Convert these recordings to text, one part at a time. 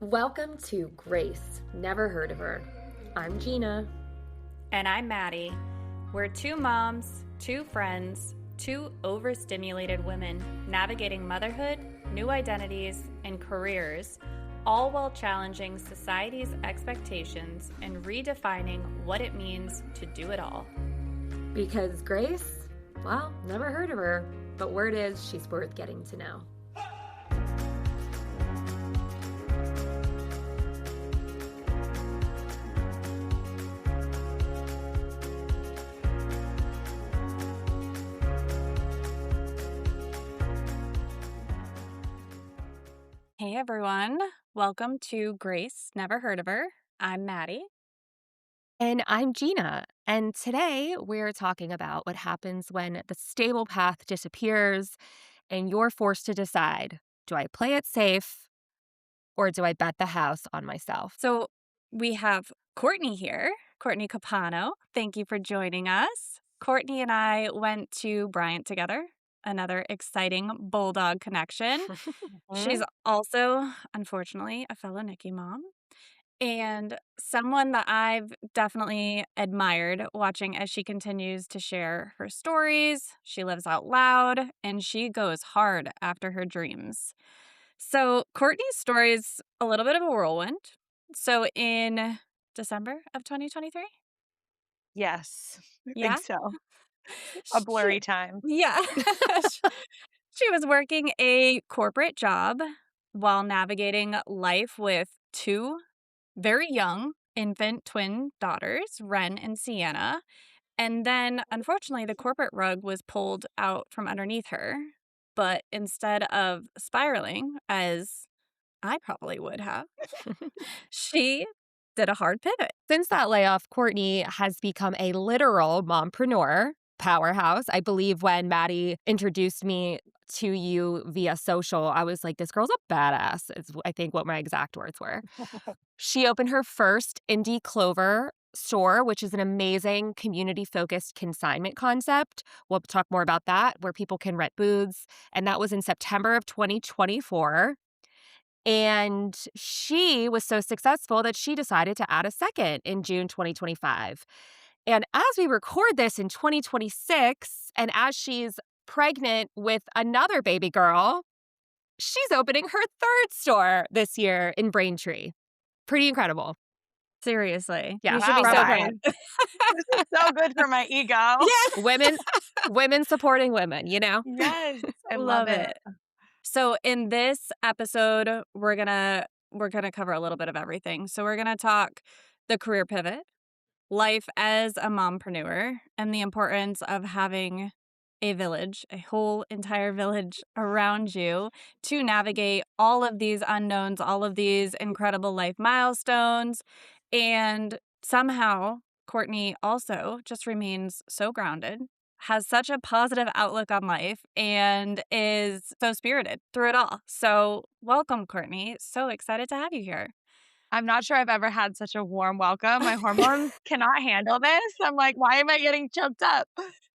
Welcome to Grace. Never heard of her. I'm Gina. And I'm Maddie. We're two moms, two friends, two overstimulated women navigating motherhood, new identities, and careers, all while challenging society's expectations and redefining what it means to do it all. Because Grace, well, never heard of her, but word is she's worth getting to know. Hey everyone, welcome to Grace, Never Heard of Her. I'm Maddie. And I'm Gina. And today we're talking about what happens when the stable path disappears and you're forced to decide, do I play it safe or do I bet the house on myself? So we have Courtney here, Courtney Capano. Thank you for joining us. Courtney and I went to Bryant together. Another exciting Bulldog connection. She's also, unfortunately, a fellow Nikki mom and someone that I've definitely admired watching as she continues to share her stories. She lives out loud and she goes hard after her dreams. So Courtney's story is a little bit of a whirlwind. So in December of 2023? Yes, I Yeah. think so. A blurry time. Yeah. She was working a corporate job while navigating life with two very young infant twin daughters, Ren and Sienna. And then, unfortunately, the corporate rug was pulled out from underneath her. But instead of spiraling, as I probably would have, she did a hard pivot. Since that layoff, Courtney has become a literal mompreneur powerhouse. I believe when Maddie introduced me to you via social, I was like, this girl's a badass, is I think what my exact words were. She opened her first Indie Clover store, which is an amazing community-focused consignment concept. We'll talk more about that, where people can rent booths. And that was in September of 2024. And she was so successful that she decided to add a second in June 2025. And as we record this in 2026, and as she's pregnant with another baby girl, she's opening her third store this year in Braintree. Pretty incredible. Seriously. Yeah. You should be Wow, so right. proud. This is so good for my ego. Yeah. Women supporting women, you know? Yes, I Love love it. So in this episode, we're gonna cover a little bit of everything. So we're gonna talk the career pivot, life as a mompreneur, and the importance of having a village, a whole entire village around you to navigate all of these unknowns, all of these incredible life milestones. And somehow Courtney also just remains so grounded, has such a positive outlook on life, and is so spirited through it all. So welcome, Courtney. So excited to have you here. I'm not sure I've ever had such a warm welcome. My hormones cannot handle this. I'm like, why am I getting choked up?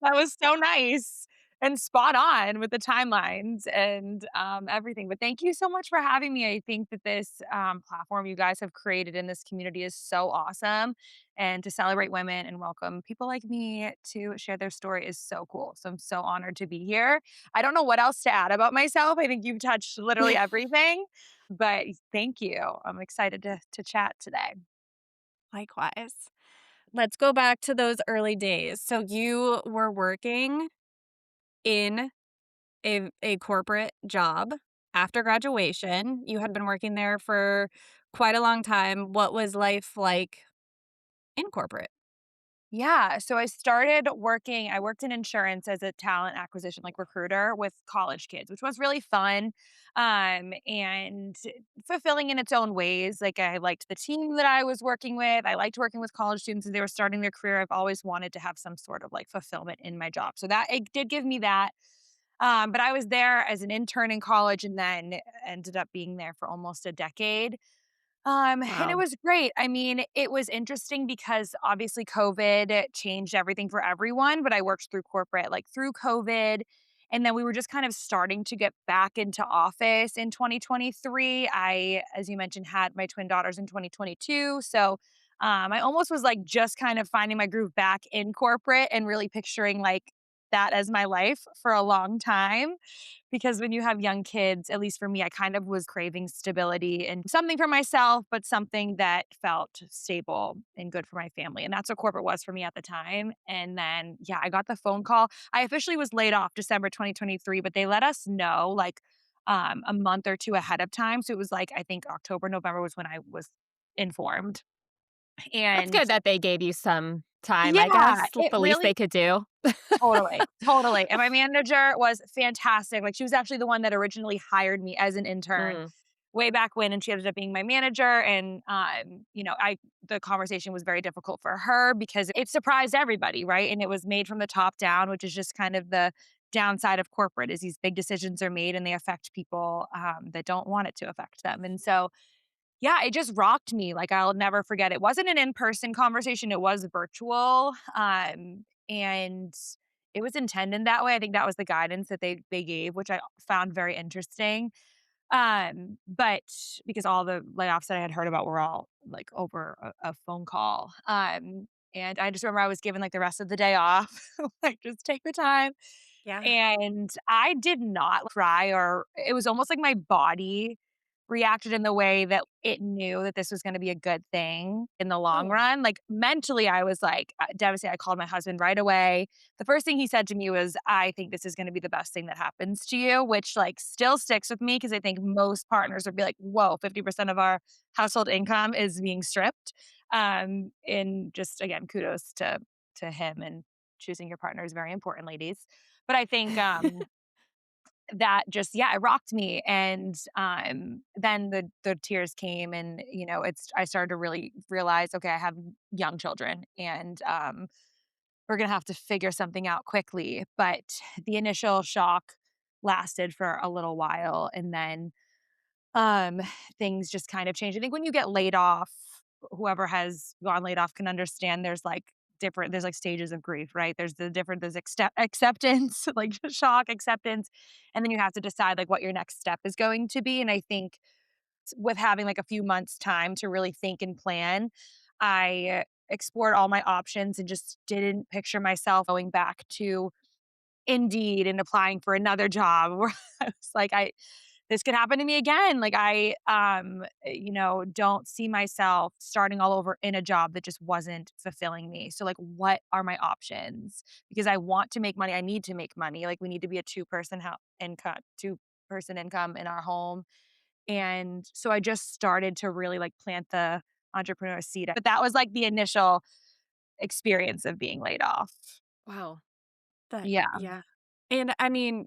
That was so nice and spot on with the timelines and everything. But thank you so much for having me. I think that this platform you guys have created in this community is so awesome. And to celebrate women and welcome people like me to share their story is so cool. So I'm so honored to be here. I don't know what else to add about myself. I think you've touched literally everything. But thank you. I'm excited to chat today. Likewise. Let's go back to those early days. So you were working in a corporate job after graduation. You had been working there for quite a long time. What was life like in corporate? Yeah. So I worked in insurance as a talent acquisition, like recruiter with college kids, which was really fun. And fulfilling in its own ways. Like I liked the team that I was working with. I liked working with college students as they were starting their career. I've always wanted to have some sort of like fulfillment in my job. So that it did give me that. But I was there as an intern in college and then ended up being there for almost a decade. And it Wow. was great. I mean, it was interesting because obviously COVID changed everything for everyone, but I worked through corporate like through COVID And then we were just kind of starting to get back into office in 2023. I, as you mentioned, had my twin daughters in 2022. So I almost was like just kind of finding my groove back in corporate and really picturing like that as my life for a long time. Because when you have young kids, at least for me, I kind of was craving stability and something for myself, but something that felt stable and good for my family. And that's what corporate was for me at the time. And then, yeah, I got the phone call. I officially was laid off December 2023, but they let us know like a month or two ahead of time. So it was like, I think October, November was when I was informed. That's And good that they gave you some time, I yeah, guess, it the least really they could do. totally, totally. And my manager was fantastic. Like she was actually the one that originally hired me as an intern Mm. way back when, and she ended up being my manager. And I the conversation was very difficult for her because it surprised everybody, right? And it was made from the top down, which is just kind of the downside of corporate is these big decisions are made and they affect people that don't want it to affect them. And so yeah, it just rocked me, like, I'll never forget. It wasn't an in-person conversation, it was virtual, and it was intended that way. I think that was the guidance that they gave, which I found very interesting, but because all the layoffs that I had heard about were all, like, over a phone call, and I just remember I was given, like, the rest of the day off, like, "Just take the time," Yeah. and I did not cry or it was almost like my body reacted in the way that it knew that this was gonna be a good thing in the long Oh. run. Like, mentally, I was, like, devastated. I called my husband right away. The first thing he said to me was, "I think this is gonna be the best thing that happens to you," which, like, still sticks with me because I think most partners would be like, "Whoa, 50% of our household income is being stripped." And just, again, kudos to him, and choosing your partner is very important, ladies. But I think, that just yeah, it rocked me, and, then the tears came and, I started to really realize, okay, I have young children, and, we're gonna have to figure something out quickly, but the initial shock lasted for a little while, and then, um, things just kind of changed. I think when you get laid off, whoever has gone laid off can understand there's like stages of grief, right? There's acceptance, like shock, acceptance, and then you have to decide like what your next step is going to be. And I think with having like a few months time to really think and plan, I explored all my options and just didn't picture myself going back to Indeed and applying for another job where I was like, this could happen to me again. Like don't see myself starting all over in a job that just wasn't fulfilling me. So like, what are my options? Because I want to make money. I need to make money. Like we need to be a two person income in our home. And so I just started to really like plant the entrepreneur seed. But that was like the initial experience of being laid off. Wow. That Yeah. yeah. And I mean,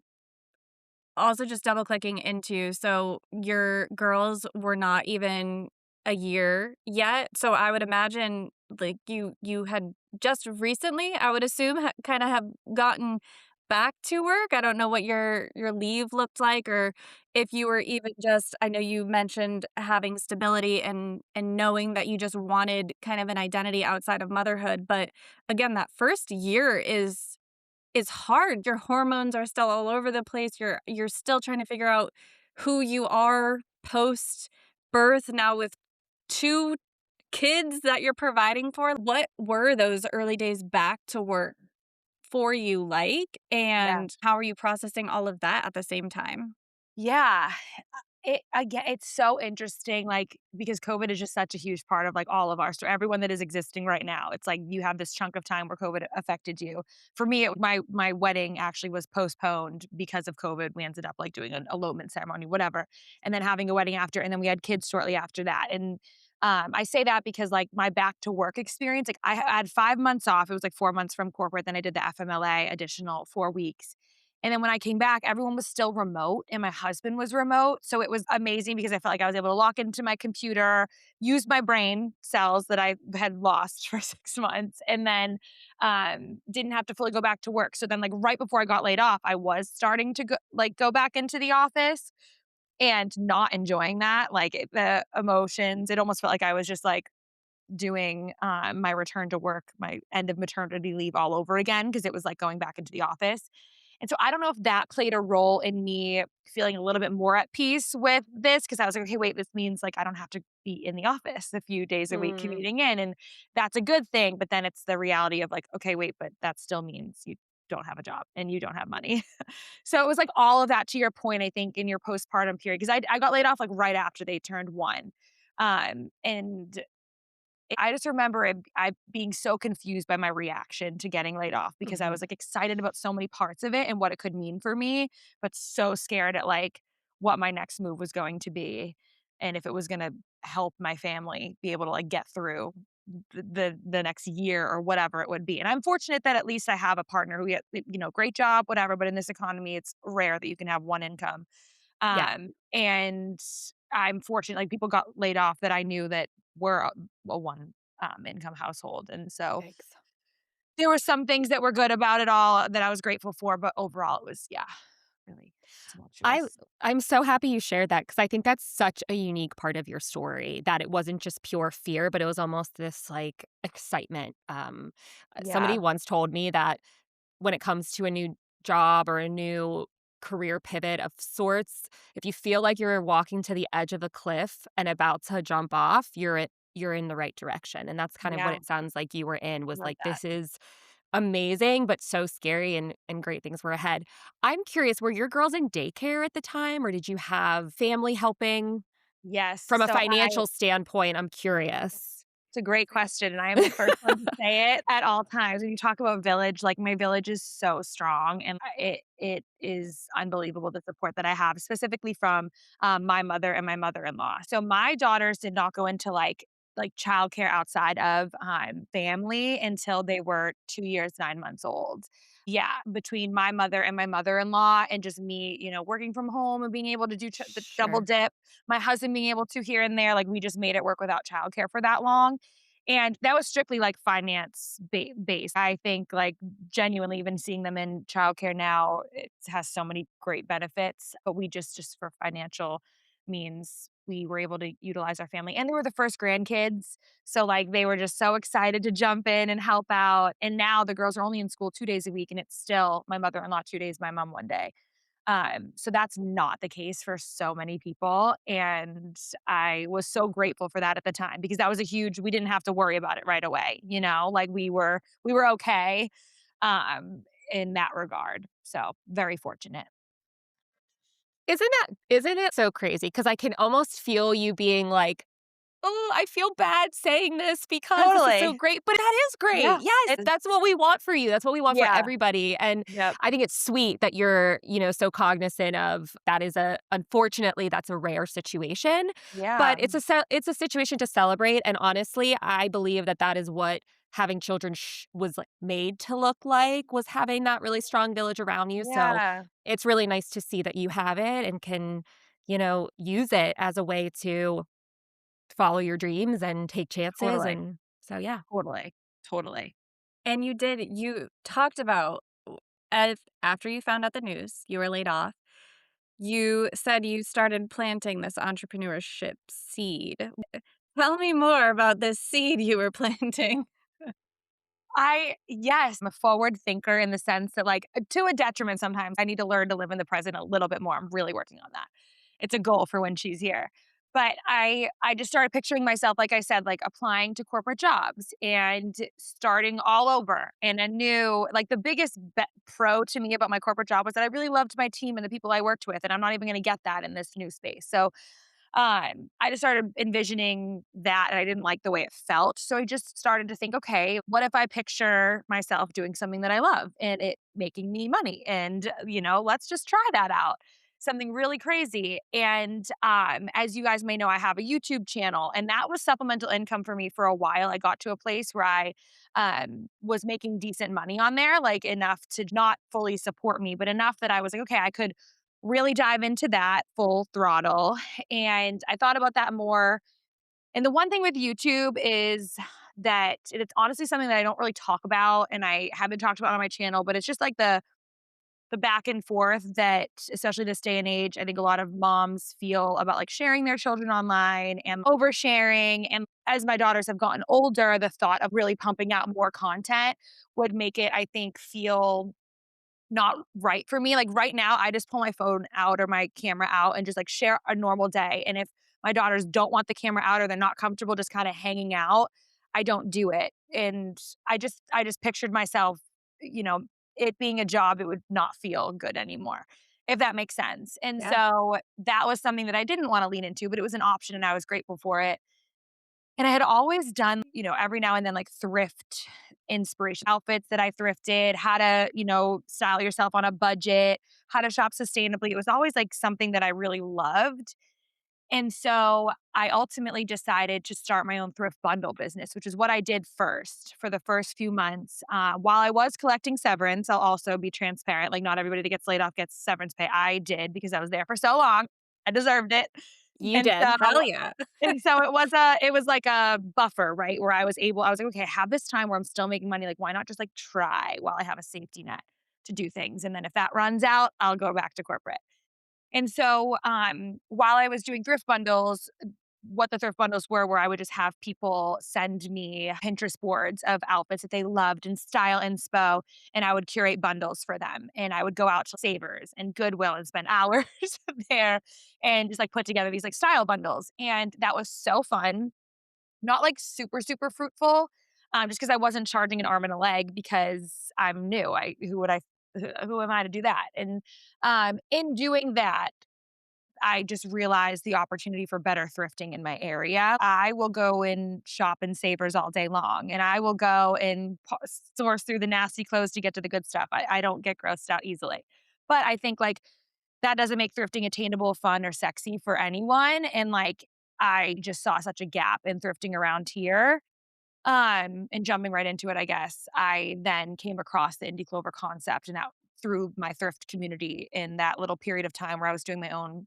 also just double clicking into so your girls were not even a year yet. So I would imagine like you had just recently, I would assume kind of have gotten back to work. I don't know what your leave looked like or if you were even just I know you mentioned having stability and knowing that you just wanted kind of an identity outside of motherhood, but again that first year is hard. Your hormones are still all over the place. You're still trying to figure out who you are post birth now with 2 kids that you're providing for. What were those early days back to work for you like, Yeah. and how are you processing all of that at the same time? Yeah. It's so interesting, like, because COVID is just such a huge part of, like, all of our so everyone that is existing right now. It's like you have this chunk of time where COVID affected you. For me, my wedding actually was postponed because of COVID. We ended up, like, doing an elopement ceremony, whatever, and then having a wedding after, and then we had kids shortly after that, and, I say that because, like, my back to work experience, like, I had 5 months off. It was, like, 4 months from corporate, then I did the FMLA additional 4 weeks, and then when I came back, everyone was still remote and my husband was remote. So it was amazing because I felt like I was able to lock into my computer, use my brain cells that I had lost for 6 months, and then didn't have to fully go back to work. So then, like, right before I got laid off, I was starting to go back into the office and not enjoying that. The emotions, it almost felt like I was just like doing my return to work, my end of maternity leave all over again because it was like going back into the office. And so I don't know if that played a role in me feeling a little bit more at peace with this because I was like, okay, wait, this means like I don't have to be in the office a few days a week Mm, commuting in. And that's a good thing. But then it's the reality of like, okay, wait, but that still means you don't have a job and you don't have money. So it was like all of that to your point, I think, in your postpartum period. Cause I got laid off like right after they turned one. And I just remember I being so confused by my reaction to getting laid off because I mhm. was like excited about so many parts of it and what it could mean for me, but so scared at like what my next move was going to be and if it was going to help my family be able to like get through the next year or whatever it would be. And I'm fortunate that at least I have a partner who get, great job, whatever, but in this economy it's rare that you can have one income. Yeah. And I'm fortunate, like, people got laid off that I knew that were a one, income household, and so Yikes. there were some things that were good about it all that I was grateful for, but overall, it was, yeah, really I tumultuous. I'm so happy you shared that because I think that's such a unique part of your story that it wasn't just pure fear, but it was almost this like excitement. Somebody Yeah, once told me that when it comes to a new job or a new career pivot of sorts, if you feel like you're walking to the edge of a cliff and about to jump off, you're in the right direction. And that's kind of what yeah, it sounds like you were in was love like that. this is amazing, but so scary and great things were ahead. I'm curious, were your girls in daycare at the time or did you have family helping? Yes, From a so financial standpoint, I'm curious. it's a great question, and I am the first one to say it at all times. When you talk about village, like, my village is so strong, and it is unbelievable the support that I have, specifically from, my mother and my mother-in-law. So my daughters did not go into, like, childcare outside of, family until they were 2 years, 9 months old. Yeah, between my mother and my mother-in-law and just me, working from home and being able to do the double Sure. dip, my husband being able to here and there, like, we just made it work without childcare for that long, and that was strictly, like, finance based. I think, like, genuinely even seeing them in childcare now, it has so many great benefits, but we just for financial means, we were able to utilize our family, and they were the first grandkids, so, like, they were just so excited to jump in and help out, and now the girls are only in school 2 days a week, and it's still my mother-in-law 2 days, my mom 1 day. So that's not the case for so many people, and I was so grateful for that at the time because that was a huge we didn't have to worry about it right away, like we were okay, um, in that regard. So, very fortunate. Isn't it so crazy? Because I can almost feel you being like, "Oh, I feel bad saying this because this is so Totally. great," but that is great. Yeah, Yes, it's that's what we want for you. That's what we want for yeah, everybody, and yep, I think it's sweet that you're, so cognizant of that is a unfortunately, that's a rare situation, but yeah, it's a situation to celebrate, and honestly, I believe that that is what having children was, like, made to look like, was having that really strong village around you, so yeah, it's really nice to see that you have it and can, use it as a way to follow your dreams and take chances, totally, and so, yeah. totally, totally. And you talked about as after you found out the news, you were laid off, you said you started planting this entrepreneurship seed. Tell me more about this seed you were planting. Yes, I'm a forward thinker in the sense that, like, to a detriment sometimes, I need to learn to live in the present a little bit more. I'm really working on that. It's a goal for when she's here. But I just started picturing myself, like I said, like applying to corporate jobs and starting all over in a new like the biggest pro to me about my corporate job was that I really loved my team and the people I worked with, and I'm not even going to get that in this new space. So I just started envisioning that and I didn't like the way it felt. So I just started to think, okay, what if I picture myself doing something that I love and it making me money? And, let's just try that out. Something really crazy. And as you guys may know, I have a YouTube channel, and that was supplemental income for me for a while. I got to a place where I was making decent money on there, like enough to not fully support me, but enough that I was like, okay, I could really dive into that full throttle. And I thought about that more. And the one thing with YouTube is that it's honestly something that I don't really talk about and I haven't talked about on my channel, but it's just like the back and forth that especially this day and age, I think a lot of moms feel about like sharing their children online and oversharing. And as my daughters have gotten older, the thought of really pumping out more content would make it, I think, feel not right for me. Like right now, I just pull my phone out or my camera out and just like share a normal day. And if my daughters don't want the camera out or they're not comfortable just kind of hanging out, I don't do it. And I just pictured myself, you know, it being a job, it would not feel good anymore, if that makes sense. And Yeah. so that was something that I didn't want to lean into, but it was an option and I was grateful for it. And I had always done, every now and then, like, thrift inspiration outfits that I thrifted, how to, style yourself on a budget, how to shop sustainably. It was always, like, something that I really loved. And so I ultimately decided to start my own thrift bundle business, which is what I did first for the first few months. While I was collecting severance, I'll also be transparent. Like, not everybody that gets laid off gets severance pay. I did because I was there for so long. I deserved it. You And did. so Hell yeah. it was like a buffer, right? Where I was like, okay, I have this time where I'm still making money. Like, why not just like try while I have a safety net to do things? And then if that runs out, I'll go back to corporate. And so while I was doing thrift bundles, what the thrift bundles were I would just have people send me Pinterest boards of outfits that they loved and style inspo, and I would curate bundles for them. And I would go out to Savers and Goodwill and spend hours there and just like put together these like style bundles. And that was so fun. Not like super, super fruitful, just because I wasn't charging an arm and a leg because I'm new. Who am I to do that? And in doing that, I just realized the opportunity for better thrifting in my area. I will go and shop in Savers all day long, and I will go and source through the nasty clothes to get to the good stuff. I don't get grossed out easily. But I think like that doesn't make thrifting attainable, fun, or sexy for anyone. And like I just saw such a gap in thrifting around here. And jumping right into it, I guess, I then came across the Indie Clover concept and that through my thrift community in that little period of time where I was doing my own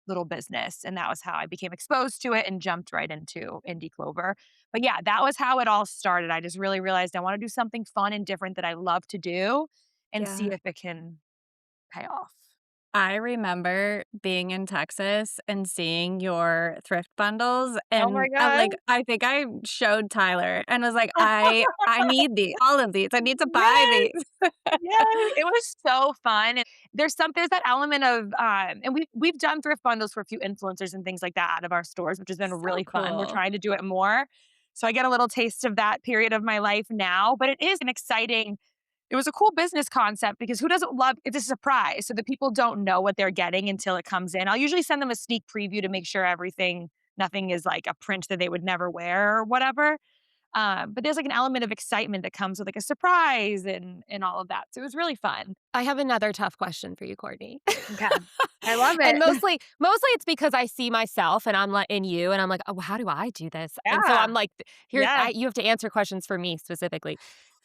little business. And that was how I became exposed to it and jumped right into Indie Clover. But yeah, that was how it all started. I just really realized I want to do something fun and different that I love to do and see Yeah. if it can pay off. I remember being in Texas and seeing your thrift bundles, Oh my and God. I think I showed Tyler and was like, "I need all of these. I need to buy Yes. these." Yay, it was so fun, and there's that element of, and we've done thrift bundles for a few influencers and things like that out of our stores, which has been So really fun. We're cool. trying to do it more, so I get a little taste of that period of my life now, but it was a cool business concept because who doesn't love it's a surprise, so the people don't know what they're getting until it comes in. I'll usually send them a sneak preview to make sure nothing is like a print that they would never wear or whatever. But there's like an element of excitement that comes with like a surprise and all of that. So it was really fun. I have another tough question for you, Courtney. Okay. I love And it. mostly it's because I see myself and I'm like in you and I'm like, "Oh, how do I do this?" And so Yeah. I'm like, Yes. you have to answer questions for me specifically.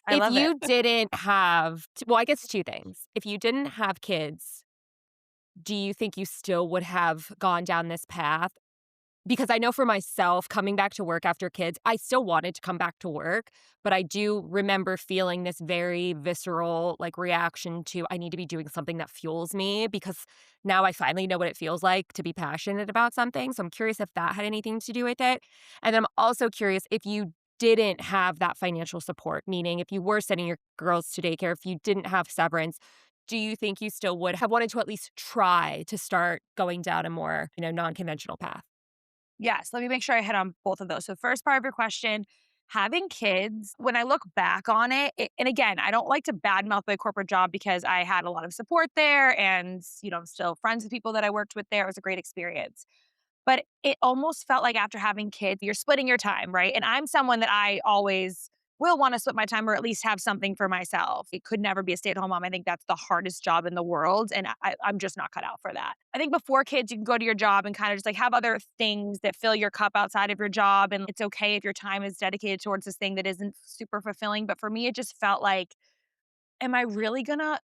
I If love it. you didn't have well, I guess 2 things. If you didn't have kids, do you think you still would have gone down this path? Because I know for myself, coming back to work after kids, I still wanted to come back to work, but I do remember feeling this very visceral, like, reaction to, I need to be doing something that fuels me because now I finally know what it feels like to be passionate about something, so I'm curious if that had anything to do with it, and then I'm also curious if you didn't have that financial support, meaning if you were sending your girls to daycare, if you didn't have severance, do you think you still would have wanted to at least try to start going down a more, non-conventional path? Yes. Let me make sure I hit on both of those. So, first part of your question, having kids, when I look back on and again, I don't like to badmouth my corporate job because I had a lot of support there and, I'm still friends with people that I worked with there. It was a great experience. But it almost felt like after having kids, you're splitting your time, right? And I'm someone that I always will want to split my time or at least have something for myself. It could never be a stay-at-home mom. I think that's the hardest job in the world. And I'm just not cut out for that. I think before kids, you can go to your job and kind of just like have other things that fill your cup outside of your job. And it's okay if your time is dedicated towards this thing that isn't super fulfilling. But for me, it just felt like, am I really gonna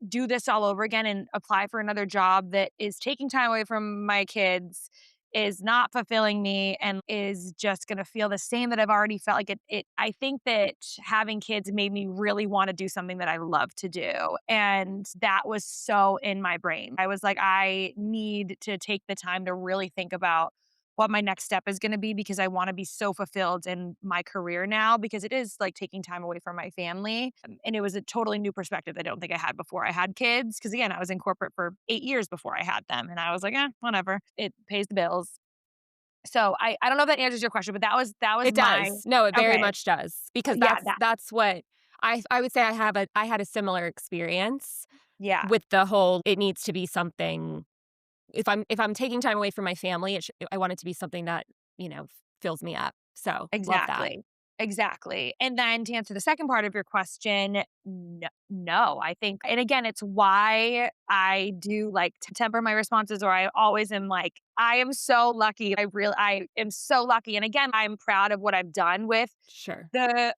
do this all over again and apply for another job that is taking time away from my kids, is not fulfilling me, and is just gonna feel the same that I've already felt like it I think that having kids made me really wanna do something that I love to do, and that was so in my brain. I was like, I need to take the time to really think about what my next step is going to be because I want to be so fulfilled in my career now because it is like taking time away from my family. And it was a totally new perspective that I don't think I had before I had kids. Cause again, I was in corporate for 8 years before I had them. And I was like, whatever. It pays the bills. So I don't know if that answers your question, but that was It my does. No, it very okay. much does because Yeah, that's what I would say I had a similar experience yeah, with the whole it needs to be something if I'm taking time away from my family, I want it to be something that, fills me up. So, love that. exactly. Exactly. And then to answer the second part of your question, no, I think, and again, it's why I do like to temper my responses, or I always am like, I am so lucky. I am so lucky. And again, I'm proud of what I've done with Sure. the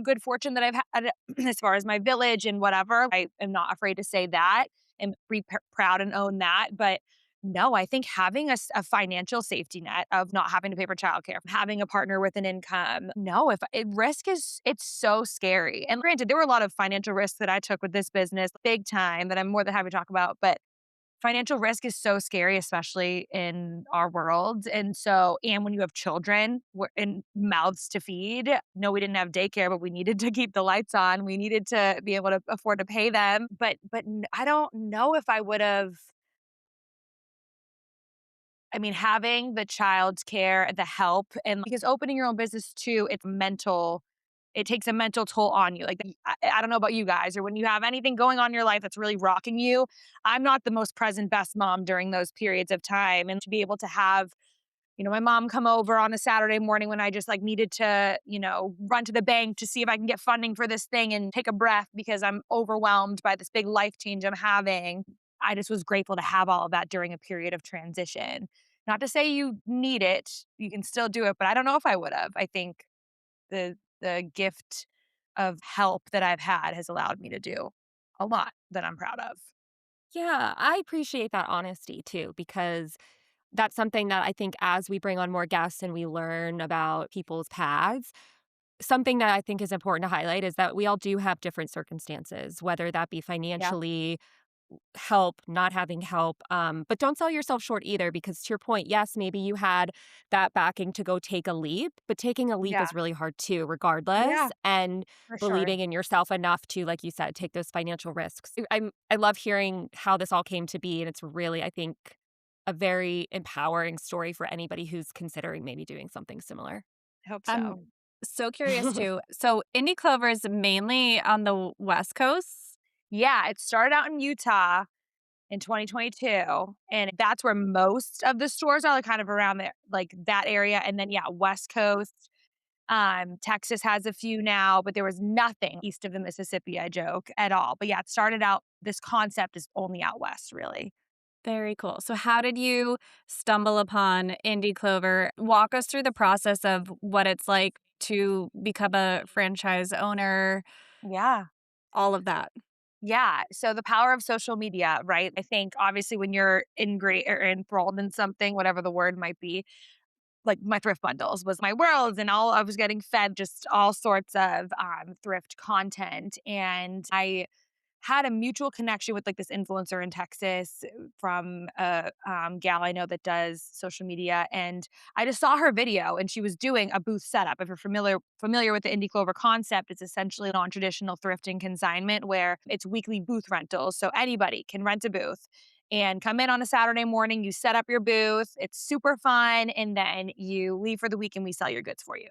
good fortune that I've had as far as my village and whatever. I am not afraid to say that and be proud and own that. But no, I think having a financial safety net of not having to pay for childcare, having a partner with an income. No, if it, risk is, it's so scary. And granted, there were a lot of financial risks that I took with this business, big time, that I'm more than happy to talk about. But financial risk is so scary, especially in our world. And so, and when you have children and mouths to feed, no, we didn't have daycare, but we needed to keep the lights on. We needed to be able to afford to pay them. But I don't know if I would have. I mean, having the child's care, the help, and because opening your own business too, it's mental. It takes a mental toll on you. Like, I don't know about you guys, or when you have anything going on in your life that's really rocking you. I'm not the most present, best mom during those periods of time. And to be able to have, my mom come over on a Saturday morning when I just like needed to, run to the bank to see if I can get funding for this thing and take a breath because I'm overwhelmed by this big life change I'm having. I just was grateful to have all of that during a period of transition. Not to say you need it, you can still do it, but I don't know if I would have. I think the gift of help that I've had has allowed me to do a lot that I'm proud of. Yeah, I appreciate that honesty too because that's something that I think as we bring on more guests and we learn about people's paths, something that I think is important to highlight is that we all do have different circumstances, whether that be Yeah. financially, help, not having help. But don't sell yourself short either, because to your point, yes, maybe you had that backing to go take a leap, but taking a leap Yeah. is really hard too, regardless. Yeah, And for sure. believing in yourself enough to, like you said, take those financial risks. I love hearing how this all came to be, and it's really, I think, a very empowering story for anybody who's considering maybe doing something similar. I hope I'm so. so curious too. So Indie Clover is mainly on the West Coast. Yeah, it started out in Utah in 2022, and that's where most of the stores are, like, kind of around there, like, that area, and then, yeah, West Coast, Texas has a few now, but there was nothing east of the Mississippi, I joke, at all, but, yeah, it started out this concept is only out west, really. Very cool. So how did you stumble upon Indie Clover? Walk us through the process of what it's like to become a franchise owner, Yeah. all of that. Yeah, so the power of social media, right? I think, obviously, when you're or enthralled in something, whatever the word might be, like my thrift bundles was my world, and all I was getting fed just all sorts of thrift content. And I had a mutual connection with like this influencer in Texas from a gal I know that does social media, and I just saw her video, and she was doing a booth setup. If you're familiar with the Indie Clover concept, it's essentially a non-traditional thrifting consignment where it's weekly booth rentals, so anybody can rent a booth and come in on a Saturday morning. You set up your booth, it's super fun, and then you leave for the week, and we sell your goods for you.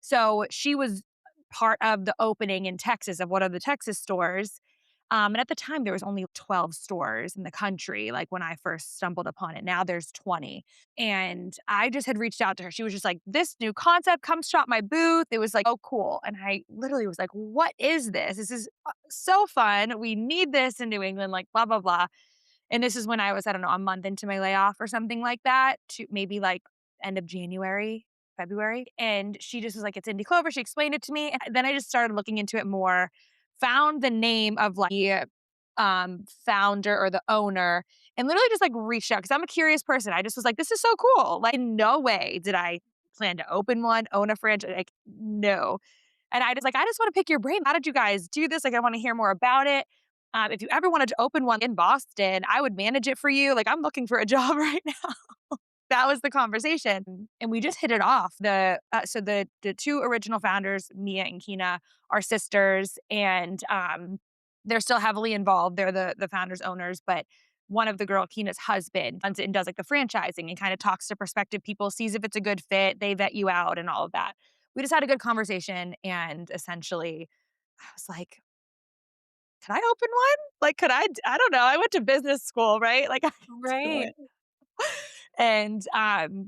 So she was part of the opening in Texas of one of the Texas stores. And at the time, there was only 12 stores in the country, like when I first stumbled upon it. Now there's 20. And I just had reached out to her. She was just like, this new concept, come shop my booth. It was like, oh, cool. And I literally was like, what is this? This is so fun. We need this in New England, like blah, blah, blah. And this is when I was, I don't know, a month into my layoff or something like that, to maybe like end of January, February. And she just was like, it's Indie Clover. She explained it to me. And then I just started looking into it more, found the name of like the founder or the owner, and literally just like reached out because I'm a curious person. I just was like, this is so cool. Like, in no way did I plan to open one, own a franchise. Like, no. And I just want to pick your brain. How did you guys do this? Like, I want to hear more about it. If you ever wanted to open one in Boston, I would manage it for you. Like, I'm looking for a job right now. that was the conversation, and we just hit it off. The two original founders, Mia and Kina, are sisters, and they're still heavily involved. They're the founders owners, but one of the girl, Kina's husband, runs it and does like the franchising and kind of talks to prospective people, sees if it's a good fit, they vet you out, and all of that. We just had a good conversation, and essentially, I was like, "Can I open one? Like, could I don't know. I went to business school, right? Like, I could do Right. it." And,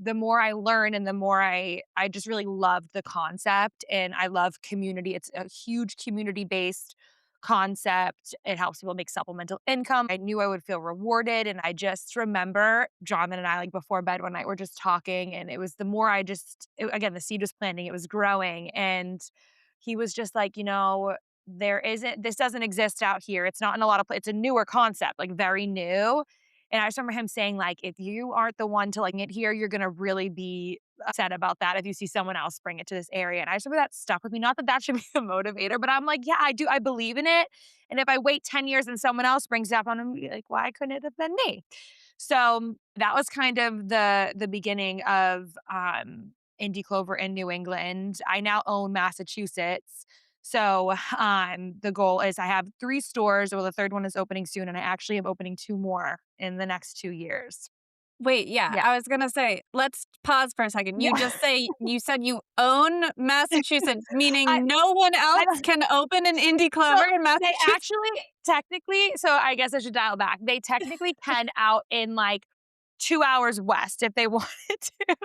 the more I learn and the more I just really loved the concept, and I love community. It's a huge community-based concept. It helps people make supplemental income. I knew I would feel rewarded, and I just remember Jonathan and I, like, before bed one night, we're just talking, and it was the more I just again, the seed was planting, it was growing, and he was just like, there isn't this doesn't exist out here. It's not in a lot of it's a newer concept, like, very new, and I just remember him saying, like, "If you aren't the one to, like, it here, you're gonna really be upset about that if you see someone else bring it to this area." And I just remember that stuck with me. Not that that should be a motivator, but I'm like, "Yeah, I do. I believe in it, and if I wait 10 years and someone else brings it up, I'm gonna be like, why couldn't it have been me?" So, that was kind of the beginning of, Indie Clover in New England. I now own Massachusetts. So, the goal is I have 3 stores, well, the 3rd one is opening soon, and I actually am opening 2 more in the next 2 years. Wait, yeah, Yeah. I was gonna say, let's pause for a second. Yeah. You said you own Massachusetts, I meaning no one I else don't can open an Indie so Clover in they Massachusetts? actually technically so I guess I should dial back. They technically can out in, like, 2 hours west if they wanted to.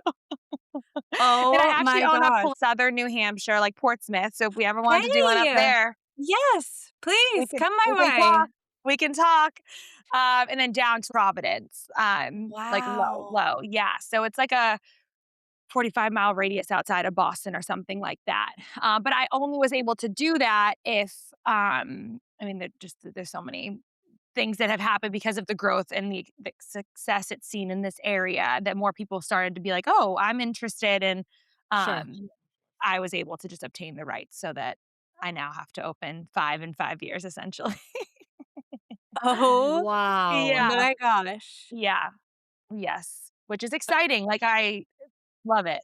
And I Oh actually my own a gosh. pl southern New Hampshire, like Portsmouth, so if we ever wanted to do one up Hey! there, Yes, we please can come we my can way. talk. We can talk. And then down to Providence, like Wow. low. Yeah, so it's like a 45-mile radius outside of Boston or something like that. But I only was able to do that if, I mean, there's so many things that have happened because of the growth and the success it's seen in this area that more people started to be like, "Oh, I'm interested," and Sure. I was able to just obtain the rights so that I now have to open 5 in 5 years essentially. Oh Wow. Yeah, my gosh. yeah, yes, which is exciting, like, I love it,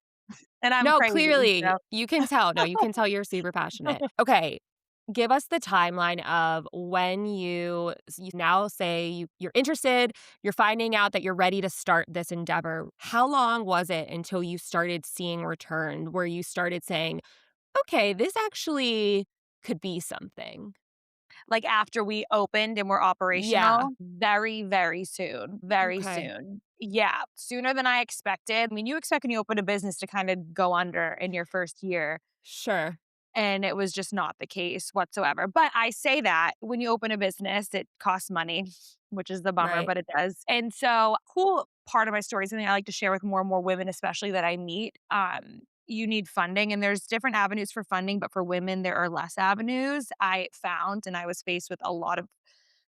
and I'm No, crazy, clearly, so you can tell. No, you can tell you're super passionate. Okay, give us the timeline of when you now say you're interested, you're finding out that you're ready to start this endeavor. How long was it until you started seeing return where you started saying, "Okay, this actually could be something?" like, after we opened and we're Yeah. operational, very, very soon, very Okay. soon. Yeah, sooner than I expected. I mean, you expect when you open a business to kinda go under in your first year, Sure. and it was just not the case whatsoever. But I say that when you open a business, it costs money, which is the bummer, Right. but it does. And so, cool part of my story, something I like to share with more and more women, especially that I meet. You need funding, and there's different avenues for funding, but for women, there are less avenues. I found, and I was faced with a lot of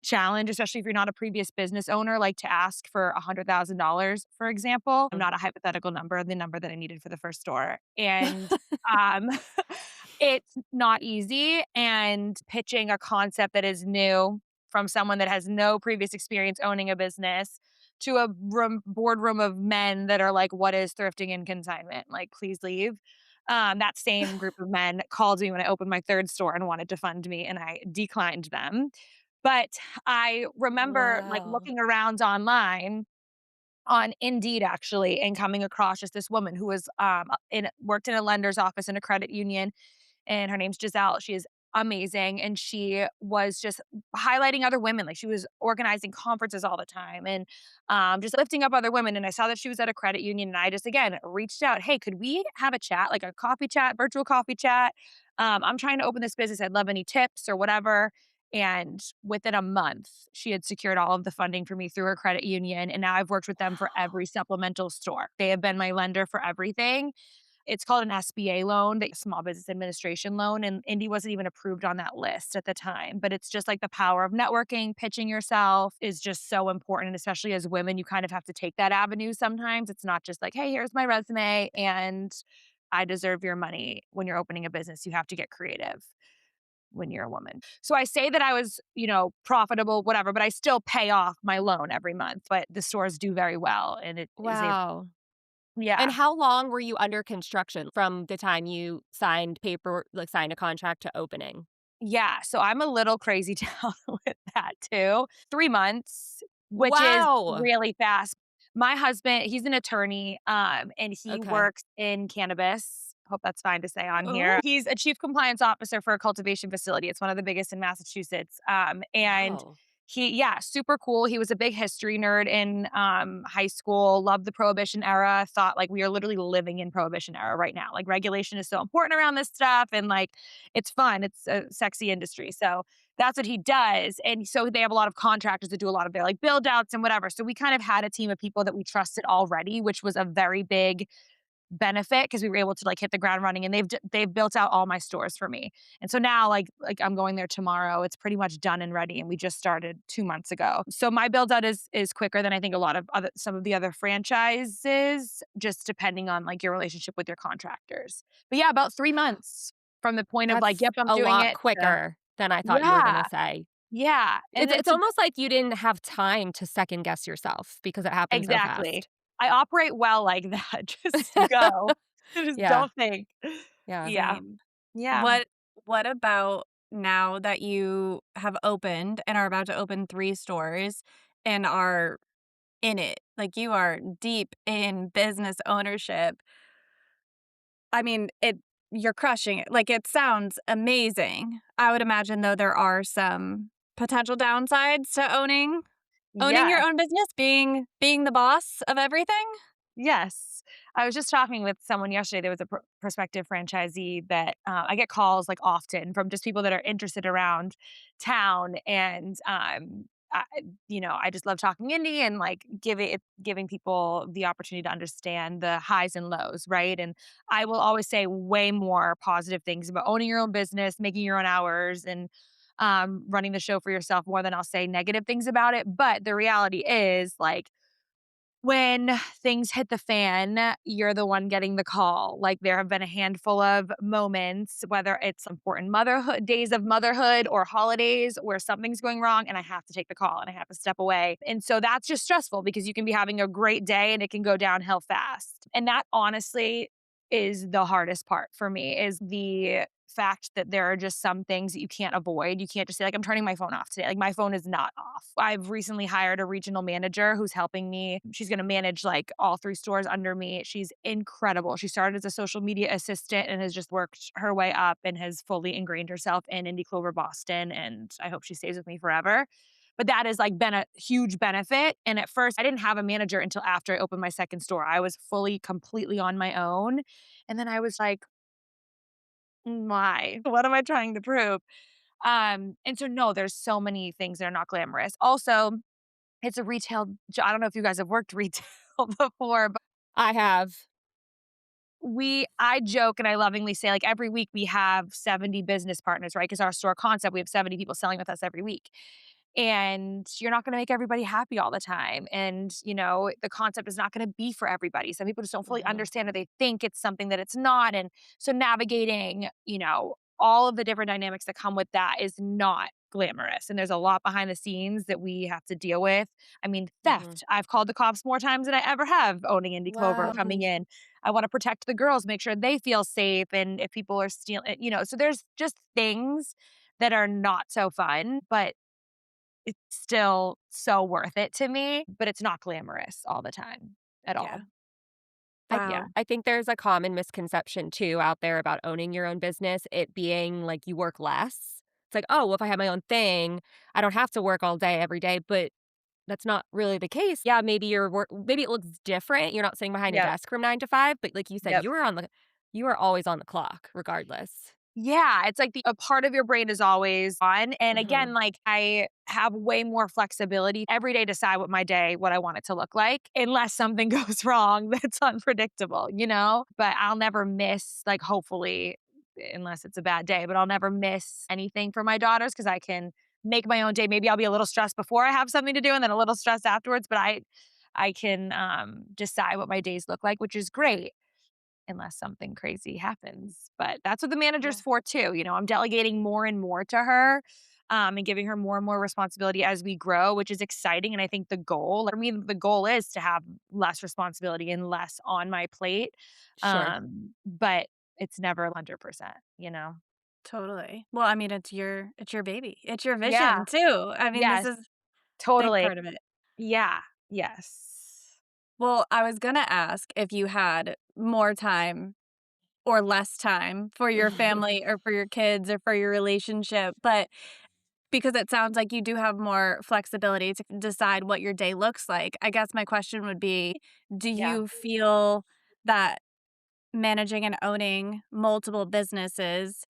challenge, especially if you're not a previous business owner, like to ask for $100,000, for example. I'm not a hypothetical number, the number that I needed for the first store. And um, it's not easy. And pitching a concept that is new from someone that has no previous experience owning a business to a boardroom of men that are like, what is thrifting and consignment? Like, please leave. That same group of men called me when I opened my 3rd store and wanted to fund me, and I declined them. But I remember, like, Wow. looking around online, on Indeed actually, and coming across just this woman who was, in worked in a lender's office in a credit union, and her name's Giselle. She is amazing, and she was just highlighting other women, like, she was organizing conferences all the time and, just lifting up other women, and I saw that she was at a credit union, and I just, again, reached out, "Hey, could we have a chat, like a coffee chat, virtual coffee chat? I'm trying to open this business. I'd love any tips or whatever." And within a month, she had secured all of the funding for me through her credit union, and now I've worked with them for every supplemental store. They have been my lender for everything. It's called an SBA loan, the Small Business Administration loan, and Indy wasn't even approved on that list at the time. But it's just like the power of networking, pitching yourself is just so important. And especially as women, you kind of have to take that avenue sometimes. It's not just like, hey, here's my resume and I deserve your money. When you're opening a business, you have to get creative when you're a woman. So I say that I was, profitable, whatever, but I still pay off my loan every month. But the stores do very well and it is able Wow. And Yeah. how long were you under construction from the time you signed a contract to opening? Yeah, so I'm a little crazy town with that too. 3 months, which is Wow. really fast. My husband, he's an attorney, and he Okay. works in cannabis. Hope that's fine to say on Oh, here. He's a chief compliance officer for a cultivation facility. It's one of the biggest in Massachusetts. And wow. yeah, super cool. He was a big history nerd in high school, loved the Prohibition era, thought like we are literally living in Prohibition era right now. Like regulation is so important around this stuff. And like it's fun. It's a sexy industry. So that's what he does. And so they have a lot of contractors that do a lot of their like build outs and whatever. So we kind of had a team of people that we trusted already, which was a very big benefit because we were able to like hit the ground running, and they've built out all my stores for me. And so now like I'm going there tomorrow. It's pretty much done and ready, and we just started 2 months ago. So my build out is quicker than I think a lot of other some of the other franchises, just depending on like your relationship with your contractors. But yeah, about 3 months from the point of like, That's yep, I'm a doing lot it to quicker than I thought you were yeah, gonna say. yeah. And It's it's almost like you didn't have time to second guess yourself because it happened so exactly. fast. I operate well like that. Just go. Just Yeah, don't think. yeah. Yeah. Same. Yeah. What about now that you have opened and are about to open 3 stores and are in it, like, you are deep in business ownership. I mean, you're crushing it, like, it sounds amazing. I would imagine, though, there are some potential downsides to owning your Yes. own business, being the boss of everything? Yes. I was just talking with someone yesterday. There was a prospective franchisee that I get calls like often from just people that are interested around town. And, I just love talking indie and like giving people the opportunity to understand the highs and lows, right? And I will always say way more positive things about owning your own business, making your own hours, and running the show for yourself more than I'll say negative things about it. But the reality is, like, when things hit the fan, you're the one getting the call. Like, there have been a handful of moments, whether it's important motherhood days of motherhood or holidays where something's going wrong and I have to take the call and I have to step away. And so that's just stressful because you can be having a great day and it can go downhill fast. And that honestly is the hardest part for me, is the fact that there are just some things that you can't avoid. You can't just say, like, I'm turning my phone off today. Like, my phone is not off. I've recently hired a regional manager who's helping me. She's going to manage like all 3 stores under me. She's incredible. She started as a social media assistant and has just worked her way up and has fully ingrained herself in Indie Clover Boston. And I hope she stays with me forever. But that has like been a huge benefit. And at first, I didn't have a manager until after I opened my second store. I was fully, completely on my own. And then I was like, why? What am I trying to prove? And so no, there's so many things that are not glamorous. Also, it's a retail I don't know if you guys have worked retail before, but I have. I joke and I lovingly say, like, every week we have 70 business partners, right? Because our store concept, we have 70 people selling with us every week. And you're not going to make everybody happy all the time. And, the concept is not going to be for everybody. Some people just don't fully Mhm. understand, or they think it's something that it's not. And so navigating, all of the different dynamics that come with that is not glamorous. And there's a lot behind the scenes that we have to deal with. I mean, Mhm. theft. I've called the cops more times than I ever have owning Indie Clover coming Wow. in. I want to protect the girls, make sure they feel safe. And if people are stealing, so there's just things that are not so fun, but it's still so worth it to me, but it's not glamorous all the time at Yeah. all. Yeah. Wow. I think there's a common misconception too out there about owning your own business, it being like you work less. It's like, "Oh, well, if I have my own thing, I don't have to work all day every day," but that's not really the case. Yeah, maybe it looks different. You're not sitting behind a Yep. desk from 9 to 5, but like you said, Yep. you are always on the clock regardless. Yeah, it's like a part of your brain is always on. And Mhm. again, like, I have way more flexibility every day, decide what I want it to look like, unless something goes wrong that's unpredictable, But I'll never miss, like, hopefully, unless it's a bad day, but I'll never miss anything for my daughters because I can make my own day. Maybe I'll be a little stressed before I have something to do and then a little stressed afterwards, but I can decide what my days look like, which is great unless something crazy happens. But that's what the manager's Yeah. for too. I'm delegating more and more to her. and giving her more and more responsibility as we grow, which is exciting. And I think the goal, for me, the goal is to have less responsibility and less on my plate. Sure. But it's never 100%, Totally. Well, I mean, it's your baby. It's your Yeah. vision too. I mean, this Yes. is a big Totally. part of it. Yeah. Yes. Well, I was gonna ask if you had more time or less time for your family or for your kids or for your relationship, but because it sounds like you do have more flexibility to decide what your day looks like, I guess my question would be, do Yeah. you feel that managing and owning multiple businesses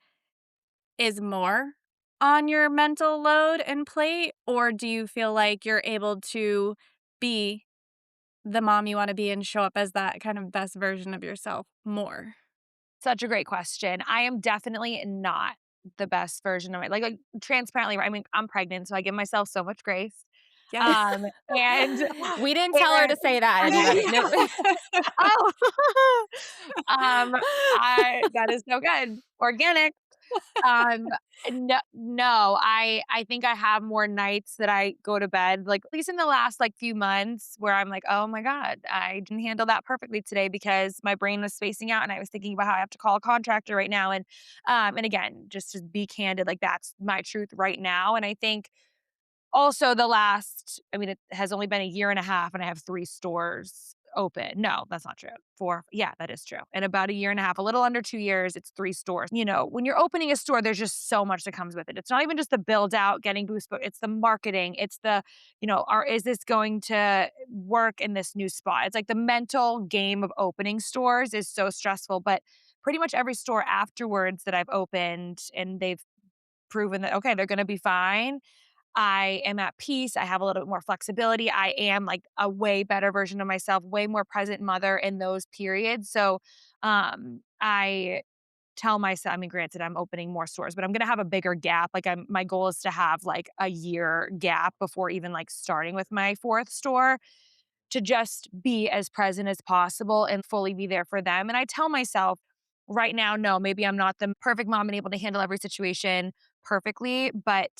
is more on your mental load and plate, or do you feel like you're able to be the mom you wanna be and show up as that kind of best version of yourself more? Such a great question. I am definitely not the best version of it. Like transparently, right? I mean, I'm pregnant, so I give myself so much grace. Yeah. Um, and We didn't tell her and to say that, anybody. No. oh, I that is so good. Organic. Um, no, I think I have more nights that I go to bed, like, at least in the last, like, few months where I'm like, "Oh my god, I didn't handle that perfectly today because my brain was spacing out and I was thinking about how I have to call a contractor right now," and again, just to be candid, like, that's my truth right now, and I think also, it has only been a year and a half and I have 3 stores open. No, that's not true. 4 yeah, that is true. In about a year and a half, a little under 2 years, it's 3 stores. When you're opening a store, there's just so much that comes with it. It's not even just the build out, getting boost, but it's the marketing. It's is this going to work in this new spot? It's like the mental game of opening stores is so stressful, but pretty much every store afterwards that I've opened and they've proven that, okay, they're gonna be fine. I am at peace. I have a little bit more flexibility. I am like a way better version of myself, way more present mother in those periods. So, I tell myself, I mean, granted, I'm opening more stores, but I'm going to have a bigger gap. My goal is to have like a year gap before even like starting with my fourth store to just be as present as possible and fully be there for them. And I tell myself right now, no, maybe I'm not the perfect mom and able to handle every situation perfectly, but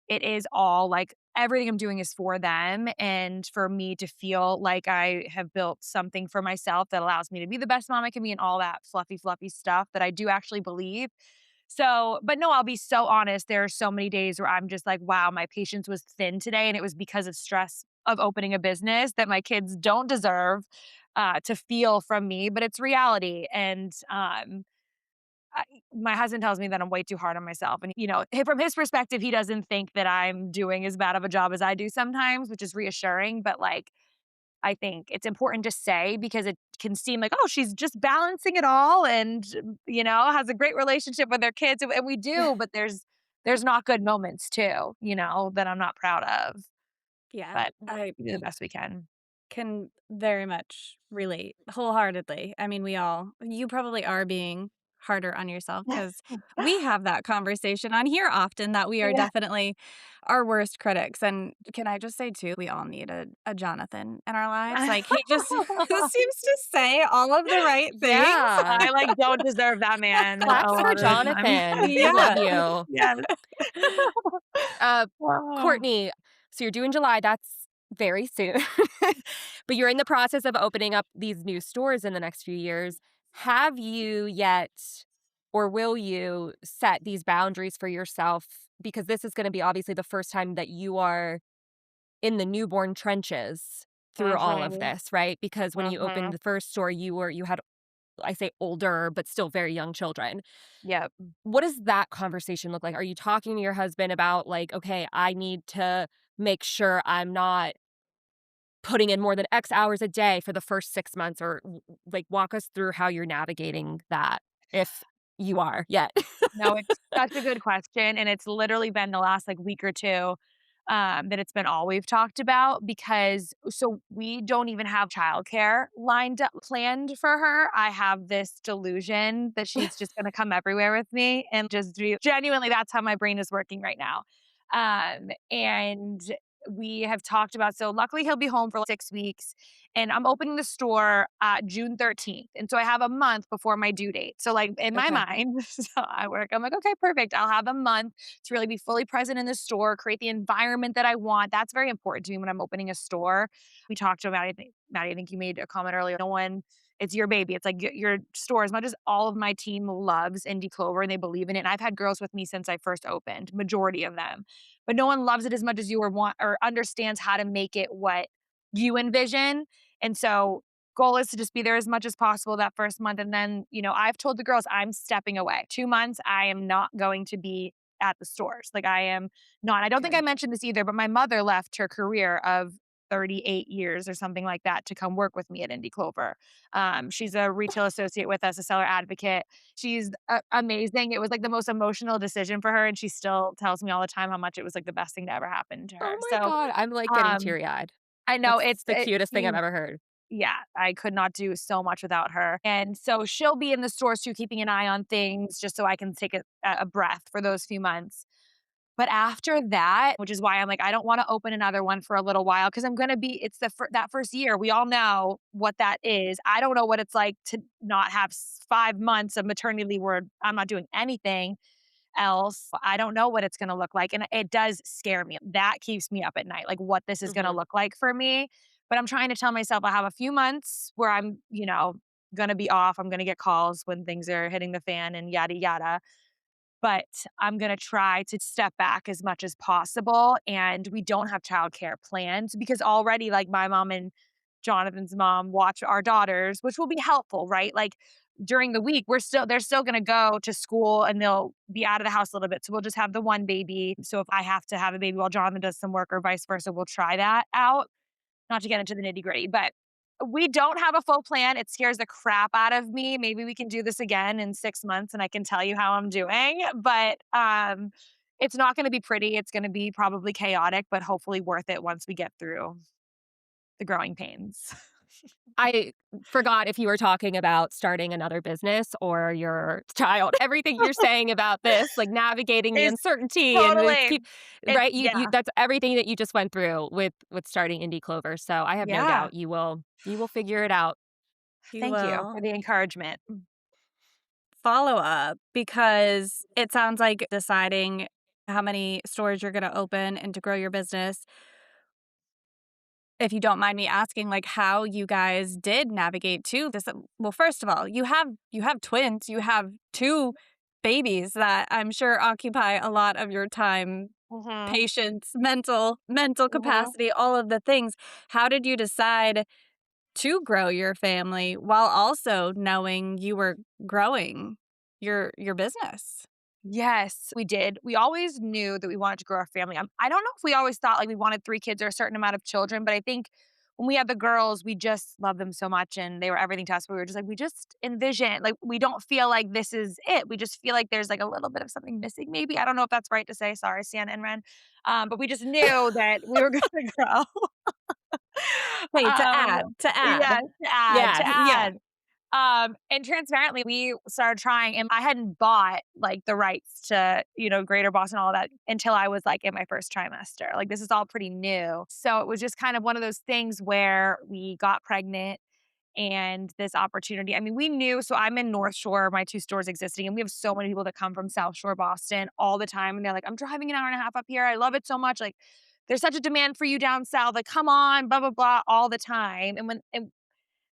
it is all like everything I'm doing is for them and for me to feel like I have built something for myself that allows me to be the best mom I can be and all that fluffy, fluffy stuff that I do actually believe. So, but no, I'll be so honest. There are so many days where I'm just like, wow, my patience was thin today. And it was because of stress of opening a business that my kids don't deserve to feel from me, but it's reality. And I, my husband tells me that I'm way too hard on myself. And, from his perspective, he doesn't think that I'm doing as bad of a job as I do sometimes, which is reassuring. But like, I think it's important to say because it can seem like, oh, she's just balancing it all and, has a great relationship with her kids. And we do, but there's not good moments too, that I'm not proud of. Yeah, But I we do the best we can. can very much relate wholeheartedly. I mean, you probably are being harder on yourself because we have that conversation on here often that we are Yeah. definitely our worst critics. And can I just say too, we all need a Jonathan in our lives. Like he just seems to say all of the right things. Yeah. I don't deserve that man a Claps for lot of the time. Jonathan. We love Yeah. you. Yes. Uh, Oh. Courtney, so you're due in July. That's very soon. But you're in the process of opening up these new stores in the next few years. Have you yet, or will you set these boundaries for yourself? Because this is going to be obviously the first time that you are in the newborn trenches through all of Mhm. this, right? Because when you opened Mhm. the first store, you had, I say older, but still very young children. Yep. What does that conversation look like? Are you talking to your husband about like, okay, I need to make sure I'm not putting in more than X hours a day for the first 6 months or like walk us through how you're navigating that if you are yet. No, it's such a good question, and it's literally been the last, like, week or 2, that it's been all we've talked about because so we don't even have childcare lined up planned for her. I have this delusion that she's just gonna come everywhere with me and just do genuinely, that's how my brain is working right now. And we have talked about, so luckily he'll be home for like 6 weeks, and I'm opening the store June 13th. And so I have a month before my due date. So like in my Okay. mind, so I work, I'm like, okay, perfect. I'll have a month to really be fully present in the store, create the environment that I want. That's very important to me when I'm opening a store. We talked about, Maddie, I think you made a comment earlier. No one, it's your baby. It's like your store. As much as all of my team loves Indie Clover and they believe in it, and I've had girls with me since I first opened, majority of them, but no one loves it as much as you or want or understands how to make it what you envision. And so goal is to just be there as much as possible that first month. And then, I've told the girls I'm stepping away. 2 months, I am not going to be at the stores. Like I am not. I don't think I Okay. mentioned this either, but my mother left her career of 38 years or something like that to come work with me at Indie Clover. She's a retail associate with us, a seller advocate. She's amazing. It was like the most emotional decision for her. And she still tells me all the time how much it was like the best thing to ever happen to Oh her. my So God. I'm like getting um, teary-eyed. I know That's the cutest thing I've she's ever heard. yeah, I could not do so much without her. And so she'll be in the stores too, keeping an eye on things just so I can take a breath for those few months. But after that, which is why I'm like, I don't want to open another one for a little while because I'm going to be, it's that first year. We all know what that is. I don't know what it's like to not have 5 months of maternity leave where I'm not doing anything else. I don't know what it's going to look like. And it does scare me. That keeps me up at night, like what this is going to Mhm. look like for me. But I'm trying to tell myself I have a few months where I'm, going to be off. I'm going to get calls when things are hitting the fan and yada, yada. But I'm going to try to step back as much as possible. And we don't have childcare planned because already, like, my mom and Jonathan's mom watch our daughters, which will be helpful, right? Like during the week, they're still going to go to school and they'll be out of the house a little bit. So we'll just have the one baby. So if I have to have a baby while Jonathan does some work or vice versa, we'll try that out. Not to get into the nitty gritty, but we don't have a full plan. It scares the crap out of me. Maybe we can do this again in 6 months and I can tell you how I'm doing. But it's not going to be pretty. It's going to be probably chaotic, but hopefully worth it once we get through the growing pains. I forgot if you were talking about starting another business or your child. Everything you're saying about this, like navigating the Is uncertainty and the totally. keep It's right, you yeah. that's everything that you just went through with starting Indie Clover. So I have no Yeah. doubt you will figure it out. You Thank you will for the encouragement. follow up because it sounds like deciding how many stores you're going to open and to grow your business. If you don't mind me asking, like how you guys did navigate to this. Well, first of all, you have twins, you have two babies that I'm sure occupy a lot of your time, Mhm. patience, mental Mhm. capacity, all of the things. How did you decide to grow your family while also knowing you were growing your business? Yes, we did. We always knew that we wanted to grow our family. I don't know if we always thought like we wanted 3 kids or a certain amount of children, but I think when we had the girls, we just loved them so much and they were everything to us. We were just like, we just envision, like, we don't feel like this is it. We just feel like there's like a little bit of something missing, maybe. I don't know if that's right to say. Sorry, Sienna and Ren. But we just knew that we were going to grow. Hey, to um, add, to add. yeah, to add, to Yes, yeah. add. And transparently, we started trying, and I hadn't bought like the rights to, Greater Boston, all of that until I was like in my first trimester. Like this is all pretty new. So it was just kind of one of those things where we got pregnant and this opportunity. I mean, we knew, so I'm in North Shore, my 2 stores existing, and we have so many people that come from South Shore, Boston all the time. And they're like, I'm driving an hour and a half up here. I love it so much. Like, there's such a demand for you down south. Like, come on, blah, blah, blah, all the time. And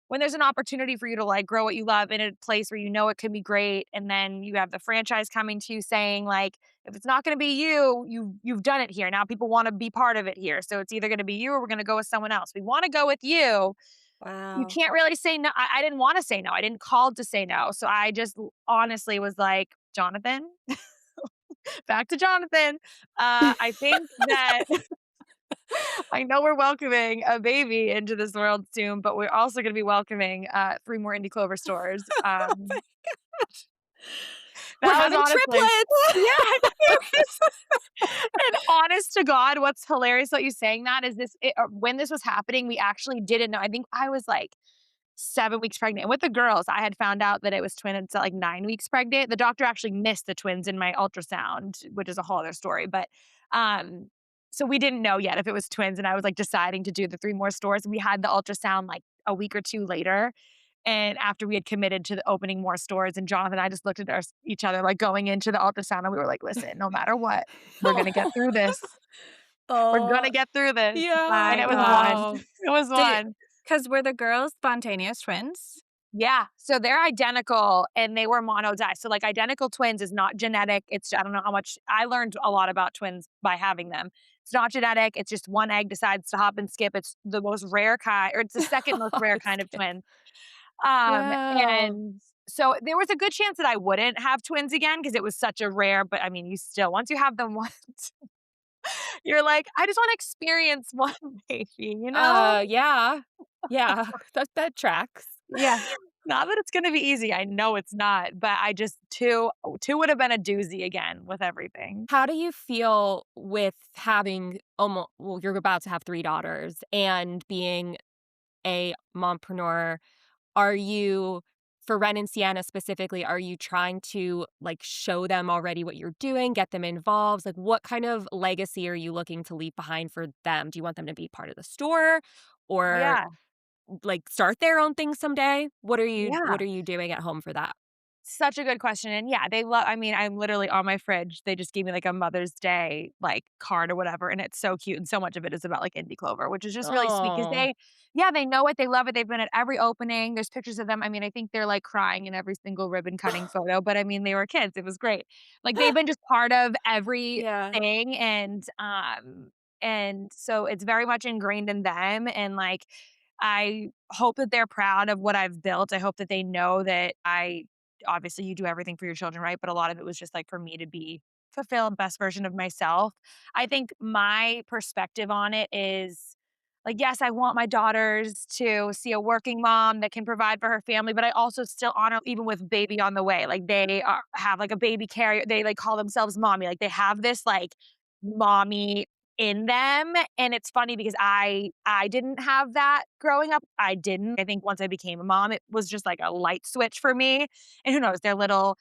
when there's an opportunity for you to like grow what you love in a place where you know it can be great, and then you have the franchise coming to you saying like, if it's not going to be you, you've done it here. Now people want to be part of it here, so it's either going to be you or we're going to go with someone else. We want to go with you. You Wow. can't really say no. I didn't want to say no. I didn't call to say no. So I just honestly was like, Jonathan, back to Jonathan. I think that I know we're welcoming a baby into this world soon, but we're also going to be welcoming 3 more Indie Clover stores. We're That was having honestly, triplets. yeah. And honest to God, what's hilarious about you saying that is when this was happening, we actually didn't know. I think I was like 7 weeks pregnant. And with the girls, I had found out that it was twins at like 9 weeks pregnant. The doctor actually missed the twins in my ultrasound, which is a whole other story. But um, So we didn't know yet if it was twins, and I was, like, deciding to do the 3 more stores. We had the ultrasound, like, a week or 2 later, and after we had committed to the opening more stores, and Jonathan and I just looked at each other, like, going into the ultrasound, and we were like, "Listen, no matter what, we're gonna get through this. We're Oh, gonna get through this." Yeah. And my it was one. gosh. Wow. It was Did one. Because were the girls spontaneous twins? Yeah, so they're identical and they were mono-dy. So, like, identical twins is not genetic. It's I don't know how much I learned a lot about twins by having them. It's not genetic. It's just one egg decides to hop and skip. It's the most rare kind, or it's the second most rare It's kind of good. twin. Wow. And so there was a good chance that I wouldn't have twins again because it was such a rare. But I mean, you still once you have them once, you're like, I just want to experience one baby, you know? Yeah. Yeah. That tracks. Yeah. Not that it's gonna be easy, I know it's not, but I just 2 would have been a doozy again with everything. How do you feel with having well, you're about to have 3 daughters and being a mompreneur? Are you for Ren and Sienna specifically, are you trying to, like, show them already what you're doing, get them involved? Like, what kind of legacy are you looking to leave behind for them? Do you want them to be part of the store or, Yeah, like, start their own thing someday? yeah. What are you doing at home for that? Such a good question, and yeah, they love I mean, I'm literally on my fridge, they just gave me, like, a Mother's Day, like, card or whatever, and it's so cute, and so much of it is about, like, indie clover, which is just really sweet because Oh. they know it, they love it, they've been at every opening, there's pictures of them, I mean, I think they're, like, crying in every single ribbon cutting photo, but I mean, they were kids, it was great. Like, they've been just part of Yeah. everything, and so it's very much ingrained in them, and, like, I hope that they're proud of what I've built, I hope that they know that I obviously you do everything for your children, right? But a lot of it was just like for me to be fulfilled best version of myself. I think my perspective on it is like, yes, I want my daughters to see a working mom that can provide for her family, but I also still honor even with baby on the way. Like have like a baby carrier. They like call themselves mommy. Like they have this like mommy in them. And it's funny because I didn't have that growing up. I didn't. I think once I became a mom, it was just like a light switch for me. And who knows, they're little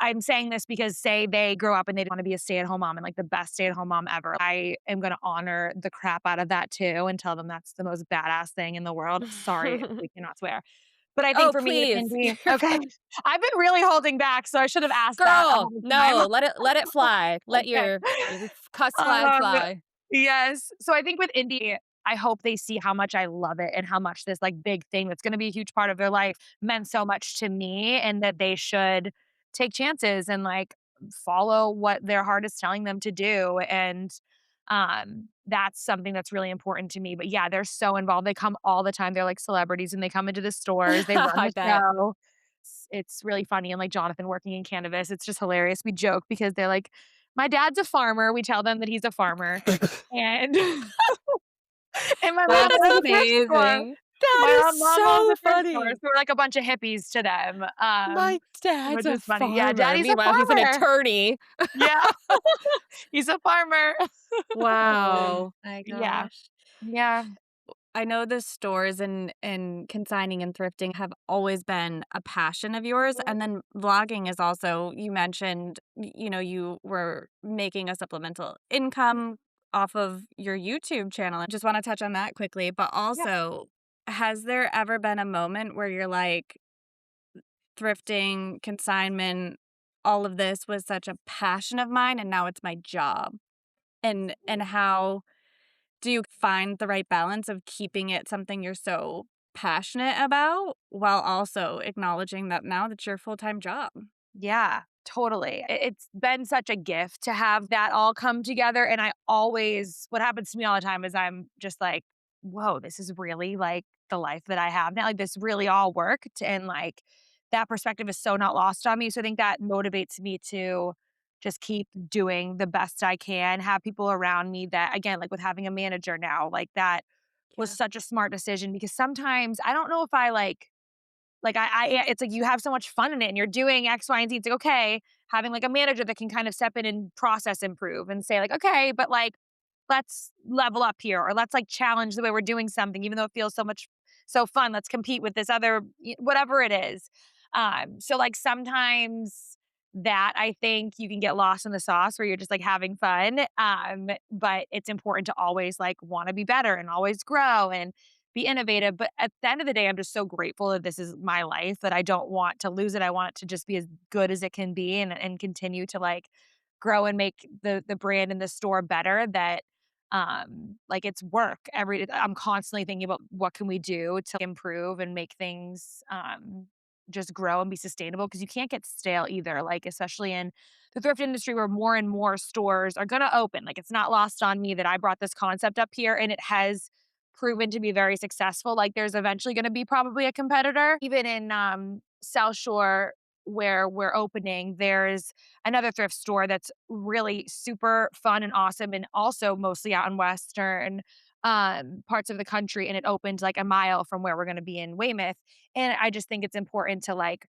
I'm saying this because say they grow up and they want to be a stay-at-home mom and like the best stay-at-home mom ever. I am going to honor the crap out of that too and tell them that's the most badass thing in the world. Sorry, we cannot swear. But I think Oh, for me with please. Indy, You're okay. fine. I've been really holding back, so I should have asked that Girl, ahead of time. no, let it fly. Let Okay. your cuss flag Um, fly. yes. So I think with Indy, I hope they see how much I love it and how much this like big thing that's going to be a huge part of their life meant so much to me and that they should take chances and like follow what their heart is telling them to do. And that's something that's really important to me. But yeah, they're so involved. They come all the time. They're like celebrities and they come into the stores, they run I the bet. show. It's really funny. And like Jonathan working in cannabis, it's just hilarious. We joke because they're like, my dad's a farmer. We tell them that he's a farmer. And and my mom That's owns a thrift store. amazing. That My is mom owns so a thrift store, so funny. we're like a bunch of hippies to them, My dad's which a is funny. Yeah, farmer. daddy's a Meanwhile, he's an farmer. attorney. Yeah, he's a farmer. Oh Wow. my Yeah, gosh. yeah, I know the stores and consigning and thrifting have always been a passion of yours, and then vlogging is also you mentioned, you were making a supplemental income off of your YouTube channel. I just wanna touch on that quickly, but yeah. also, has there ever been a moment where you're like, thrifting, consignment, all of this was such a passion of mine, and now it's my job? And how do you find the right balance of keeping it something you're so passionate about while also acknowledging that now that's your full-time job? Yeah, totally. It's been such a gift to have that all come together. And I always, what happens to me all the time is I'm just like, whoa, this is really like the life that I have now. Like this really all worked. And like that perspective is so not lost on me. So I think that motivates me to just keep doing the best I can, have people around me that, again, like with having a manager now, like that was Yeah. such a smart decision because sometimes I don't know if I like I it's like you have so much fun in it and you're doing X, Y, and Z. It's like, okay, having like a manager that can kind of step in and process improve and say like, okay, but like let's level up here or let's like challenge the way we're doing something, even though it feels so fun. Let's compete with this other whatever it is. So like sometimes that I think you can get lost in the sauce where you're just like having fun. But it's important to always like want to be better and always grow and be innovative. But at the end of the day, I'm just so grateful that this is my life that I don't want to lose it. I want it to just be as good as it can be and continue to like grow and make the brand and the store better that like it's work I'm constantly thinking about what can we do to improve and make things just grow and be sustainable because you can't get stale either, like especially in the thrift industry where more and more stores are going to open. Like it's not lost on me that I brought this concept up here and it has proven to be very successful. Like there's eventually going to be probably a competitor. Even in South Shore where we're opening, there's another thrift store that's really super fun and awesome and also mostly out in western parts of the country, and it opened like a mile from where we're going to be in Weymouth. And I just think it's important to like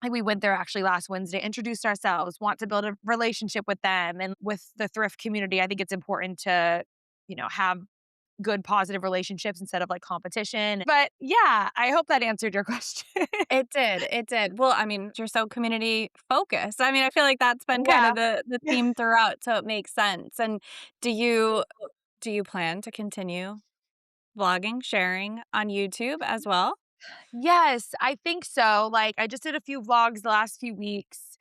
we went there actually last Wednesday, introduced ourselves, want to build a relationship with them and with the thrift community. I think it's important to, have good positive relationships instead of like competition. But yeah, I hope that answered your question. It did, it did. Well, I mean, you're so community focused. I mean, I feel like that's been kind Yeah. of the theme throughout, so it makes sense. And do you do you plan to continue vlogging, sharing on YouTube as well? Yes, I think so. Like I just did a few vlogs the last few weeks.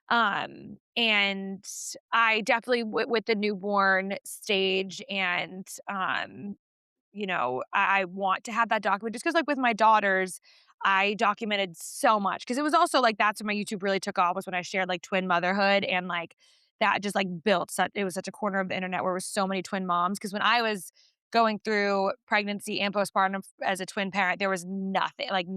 And I definitely with the newborn stage and I want to have that document just because, like, with my daughters, I documented so much because it was also like that's when my YouTube really took off was when I shared like twin motherhood and like that just like built such it was such a corner of the internet where there was so many twin moms. Because when I was going through pregnancy and postpartum as a twin parent, there was nothing like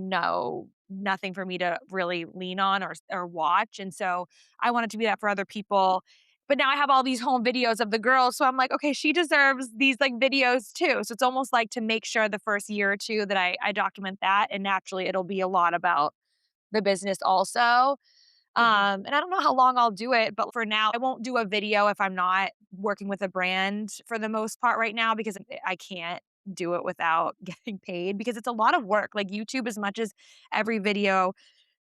nothing for me to really lean on or watch. And so I wanted to be that for other people, but now I have all these home videos of the girls, so I'm like, "Okay, she deserves these, like, videos too." So it's almost like to make sure the first year or 2 that I document that, and naturally, it'll be a lot about the business also. And I don't know how long I'll do it, but for now, I won't do a video if I'm not working with a brand for the most part right now because I can't do it without getting paid because it's a lot of work. Like, YouTube, as much as every video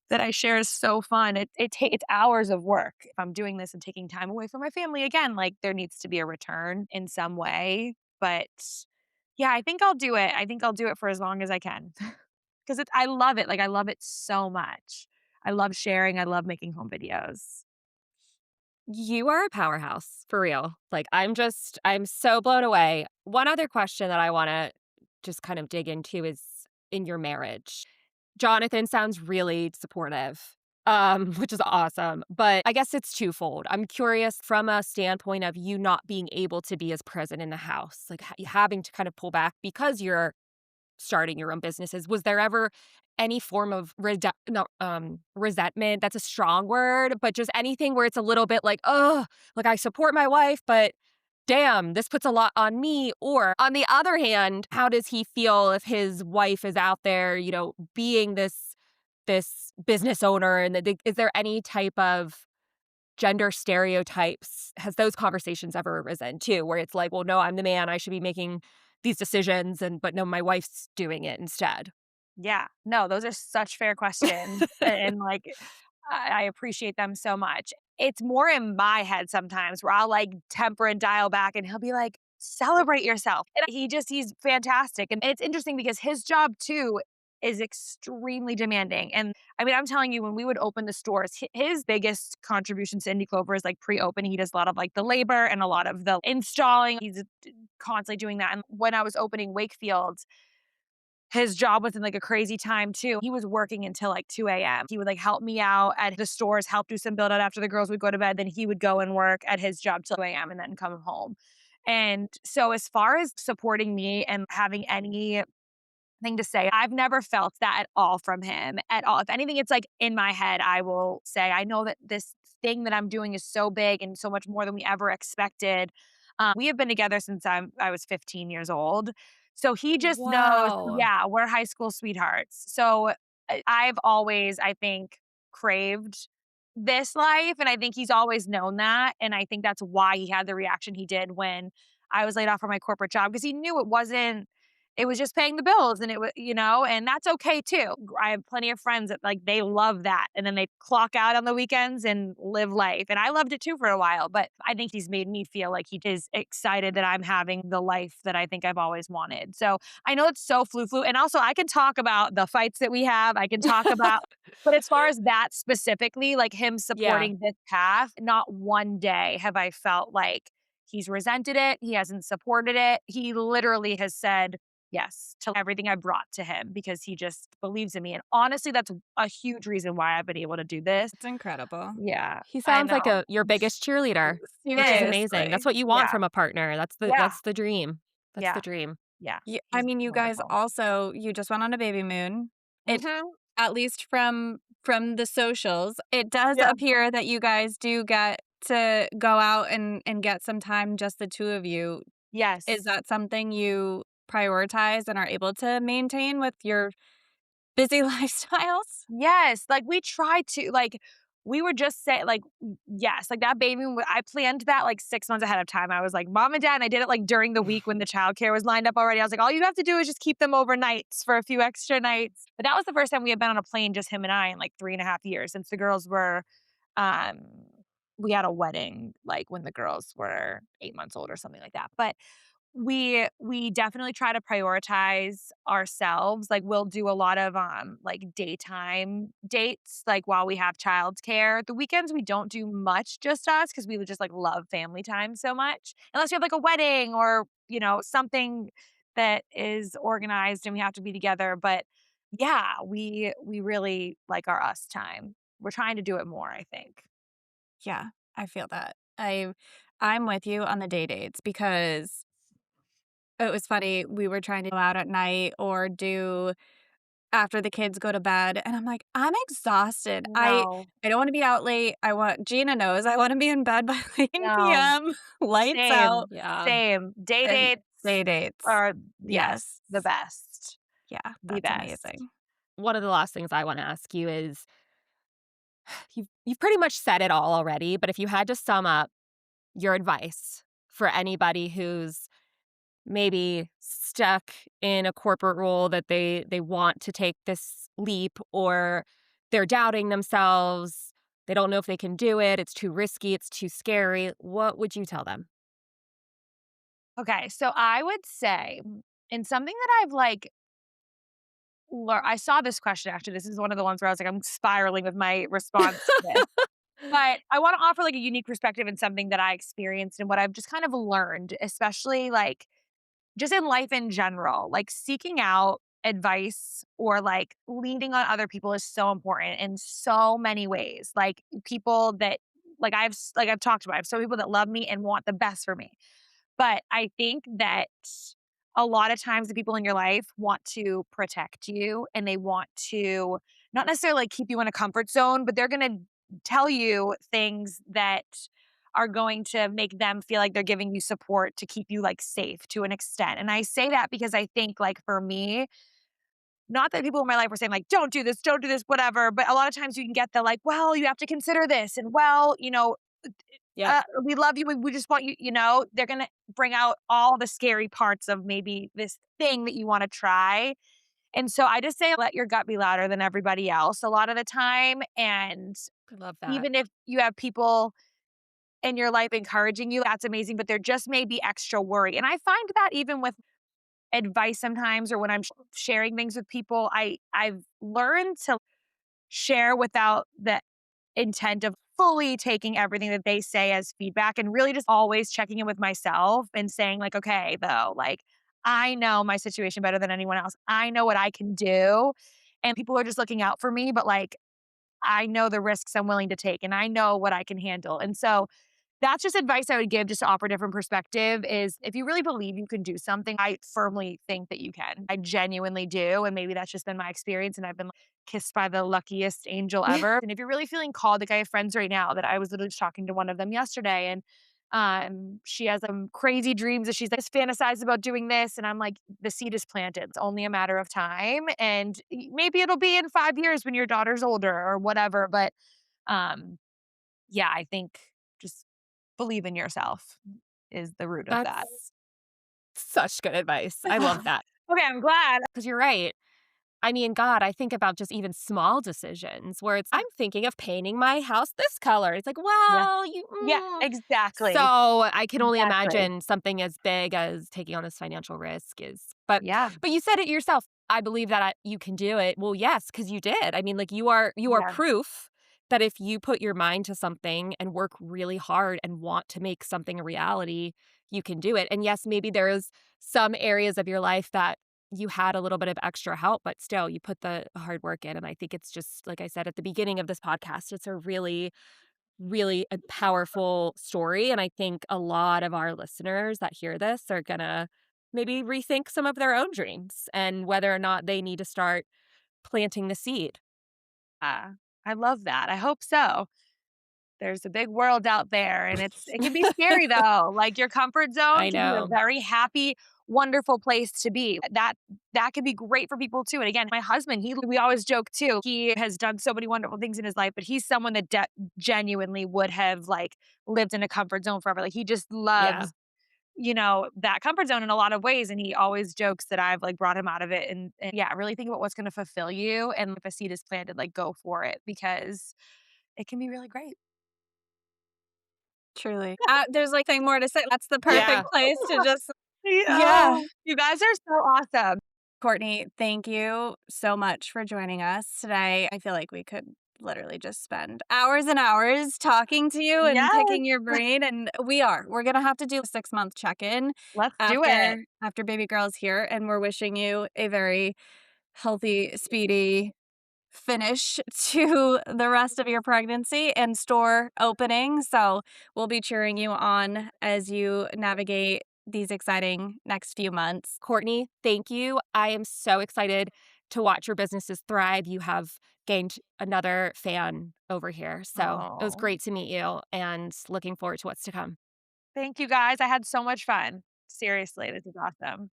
that I share is so fun. It's hours of work. If I'm doing this and taking time away from my family, again, like there needs to be a return in some way. But yeah, I think I'll do it. I think I'll do it for as long as I can because I love it. Like I love it so much. I love sharing. I love making home videos. You are a powerhouse, for real. Like, I'm so blown away. One other question that I wanna just kind of dig into is in your marriage. Jonathan sounds really supportive, which is awesome, but I guess it's twofold. I'm curious from a standpoint of you not being able to be as present in the house, like, having to kind of pull back because you're starting your own businesses. Was there ever any form of no, resentment? That's a strong word, but just anything where it's a little bit like, oh, like I support my wife, but damn, this puts a lot on me. Or on the other hand, how does he feel if his wife is out there, being this business owner? And is there any type of gender stereotypes? Has those conversations ever arisen too, where it's like, well, no, I'm the man, I should be making these decisions, but no, my wife's doing it instead. Yeah, no, those are such fair questions. And like, I appreciate them so much. It's more in my head sometimes where I'll like temper and dial back and he'll be like, celebrate yourself. And he's fantastic. And it's interesting because his job too is extremely demanding. And I mean, I'm telling you, when we would open the stores, his biggest contribution to Indie Clover is like pre-opening. He does a lot of like the labor and a lot of the installing. He's constantly doing that. And when I was opening Wakefield, his job was in, like, a crazy time too. He was working until, like, 2 AM. He would, like, help me out at the stores, help do some build out after the girls would go to bed, then he would go and work at his job till 2 AM and then come home. And so as far as supporting me and having anything to say, I've never felt that at all from him, at all. If anything, it's, like, in my head, I will say, "I know that this thing that I'm doing is so big and so much more than we ever expected." We have been together since I was 15 years old. So he just knows, Wow. yeah, we're high school sweethearts. So I've always, I think, craved this life. And I think he's always known that. And I think that's why he had the reaction he did when I was laid off from my corporate job because he knew it wasn't it was just paying the bills and it was, and that's okay too. I have plenty of friends that like they love that. And then they clock out on the weekends and live life. And I loved it too for a while, but I think he's made me feel like he is excited that I'm having the life that I think I've always wanted. So I know it's so flu. And also I can talk about the fights that we have. I can talk about, but as far as that specifically, like him Yeah. supporting this path, not one day have I felt like he's resented it. He hasn't supported it. He literally has said, yes, to everything I brought to him because he just believes in me. And honestly, that's a huge reason why I've been able to do this. It's incredible. Yeah, He I sounds like know. your biggest cheerleader, which is amazing. That's Seriously. what you want Yeah, from a partner. yeah, That's the dream. That's the yeah, dream. yeah. I He's mean, you guys wonderful. also you just went on a baby moon. It Mhm. at least from the socials, it does Yeah. appear that you guys do get to go out and get some time, just the 2 of you. Is Yes. that something you prioritize and are able to maintain with your busy lifestyles? Yes, like, we tried to like, we were just say like, yes, like, that baby I planned that, like, 6 months ahead of time. I was like, "Mom and Dad," and I did it, like, during the week when the childcare was lined up already. I was like, "All you have to do is just keep them overnights for a few extra nights." But that was the first time we had been on a plane, just him and I, in, like, 3.5 years since the girls were, um we had a wedding, like, when the girls were 8 months old or something like that. But we definitely try to prioritize ourselves. Like, we'll do a lot of, like, daytime dates, like, while we have childcare. The weekends, we don't do much, just us, because we would just, like, love family time so much. Unless we have, like, a wedding or, something that is organized and we have to be together. But, yeah, we really like our us time. We're trying to do it more, I think. Yeah, I feel that. I'm with you on the day dates because it was funny, we were trying to go out at night or do after the kids go to bed, and I'm like, "I'm exhausted. No, I don't wanna be out late. I want Gina knows I wanna be in bed by, like, 9 no. PM, lights Same, out, Yeah. same. Day and dates day dates. are, yes, Yes. the best. Yeah, The that's best. amazing. One of the last things I want to ask you is you've pretty much said it all already, but if you had to sum up your advice for anybody who's maybe stuck in a corporate role that they want to take this leap, or they're doubting themselves, they don't know if they can do it, it's too risky, it's too scary, what would you tell them? Okay, so I would say, and something that I've, like, I saw this question actually. This is one of the ones where I was like, I'm spiraling with my response to this. But I wanna offer, like, a unique perspective and something that I experienced and what I've just kind of learned, especially, like, just in life in general. Like, seeking out advice or, like, leaning on other people is so important in so many ways. Like, people that like I've talked about, I have some people that love me and want the best for me. But I think that a lot of times the people in your life want to protect you and they want to not necessarily, like, keep you in a comfort zone, but they're gonna tell you things that are going to make them feel like they're giving you support to keep you, like, safe to an extent. And I say that because I think, like, for me, not that people in my life were saying, like, don't do this, whatever, but a lot of times you can get the, like, "Well, you have to consider this," and, "Well, Yep. we love you. We just want you," they're gonna bring out all the scary parts of maybe this thing that you wanna try. And so I just say let your gut be louder than everybody else a lot of the time. And I love that. even if you have people in your life encouraging you, that's amazing, but there just may be extra worry. And I find that even with advice sometimes or when I'm sharing things with people, I've learned to share without the intent of fully taking everything that they say as feedback and really just always checking in with myself and saying, like, okay, though, like, I know my situation better than anyone else. I know what I can do. And people are just looking out for me, but, like, I know the risks I'm willing to take and I know what I can handle. And so that's just advice I would give just to offer a different perspective is if you really believe you can do something, I firmly think that you can. I genuinely do. And maybe that's just been my experience and I've been kissed by the luckiest angel ever. And if you're really feeling called, like I have friends right now that I was literally just talking to one of them yesterday and she has some crazy dreams that she's like fantasized about doing this. And I'm like, the seed is planted. It's only a matter of time. And maybe it'll be in 5 years when your daughter's older or whatever. But um yeah, I think just believe in yourself is the root of that. That's such good advice. I love that. Okay, I'm glad. Because you're right. I mean, God, I think about just even small decisions where I'm thinking of painting my house this color. It's like, Yeah. well, Yeah, so exactly. I can only Exactly. imagine something as big as taking on this financial risk is. But Yeah. you said it yourself. I believe that you can do it. Well, yes, because you did. I mean, like you are Yeah. proof that if you put your mind to something and work really hard and want to make something a reality, you can do it. And yes, maybe there's some areas of your life that you had a little bit of extra help, but still you put the hard work in. And I think it's just, like I said at the beginning of this podcast, it's a really, really a powerful story. And I think a lot of our listeners that hear this are going to maybe rethink some of their own dreams and whether or not they need to start planting the seed. I love that. I hope so. There's a big world out there and it can be scary though. Like your comfort zone I can be a know. very happy, wonderful place to be. That can be great for people too. And again, my husband, we always joke too. He has done so many wonderful things in his life, but he's someone that genuinely would have like lived in a comfort zone forever. Like he just Yeah. loves, that comfort zone in a lot of ways. And he always jokes that I've like brought him out of it. And yeah, really think about what's going to fulfill you. And if a seed is planted, like go for it because it can be really great. Truly. There's like thing more to say. That's the Yeah. perfect place to just yeah. Yeah. You guys are so awesome. Courtney, thank you so much for joining us today. I feel like we could literally just spend hours and hours talking to you and Yes. picking your brain. And we're going to have to do a 6-month check-in Let's do it. after baby girl's here. And we're wishing you a very healthy, speedy finish to the rest of your pregnancy and store opening. So we'll be cheering you on as you navigate these exciting next few months. Courtney, thank you. I am so excited to watch your businesses thrive. You have gained another fan over here. So it was Oh, great to meet you and looking forward to what's to come. thank you guys. I had so much fun. Seriously, this is awesome.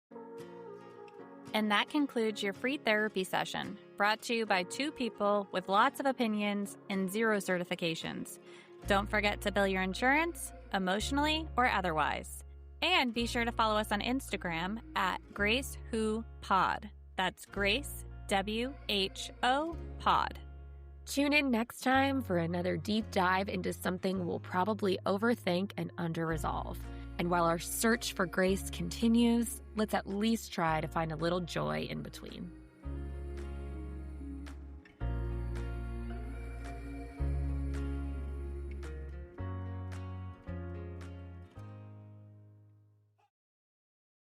And that concludes your free therapy session, brought to you by two people with lots of opinions and zero certifications. Don't forget to bill your insurance, emotionally or otherwise. And be sure to follow us on Instagram at GraceWhoPod. That's Grace, WHO Pod. Tune in next time for another deep dive into something we'll probably overthink and under-resolve. And while our search for grace continues, let's at least try to find a little joy in between.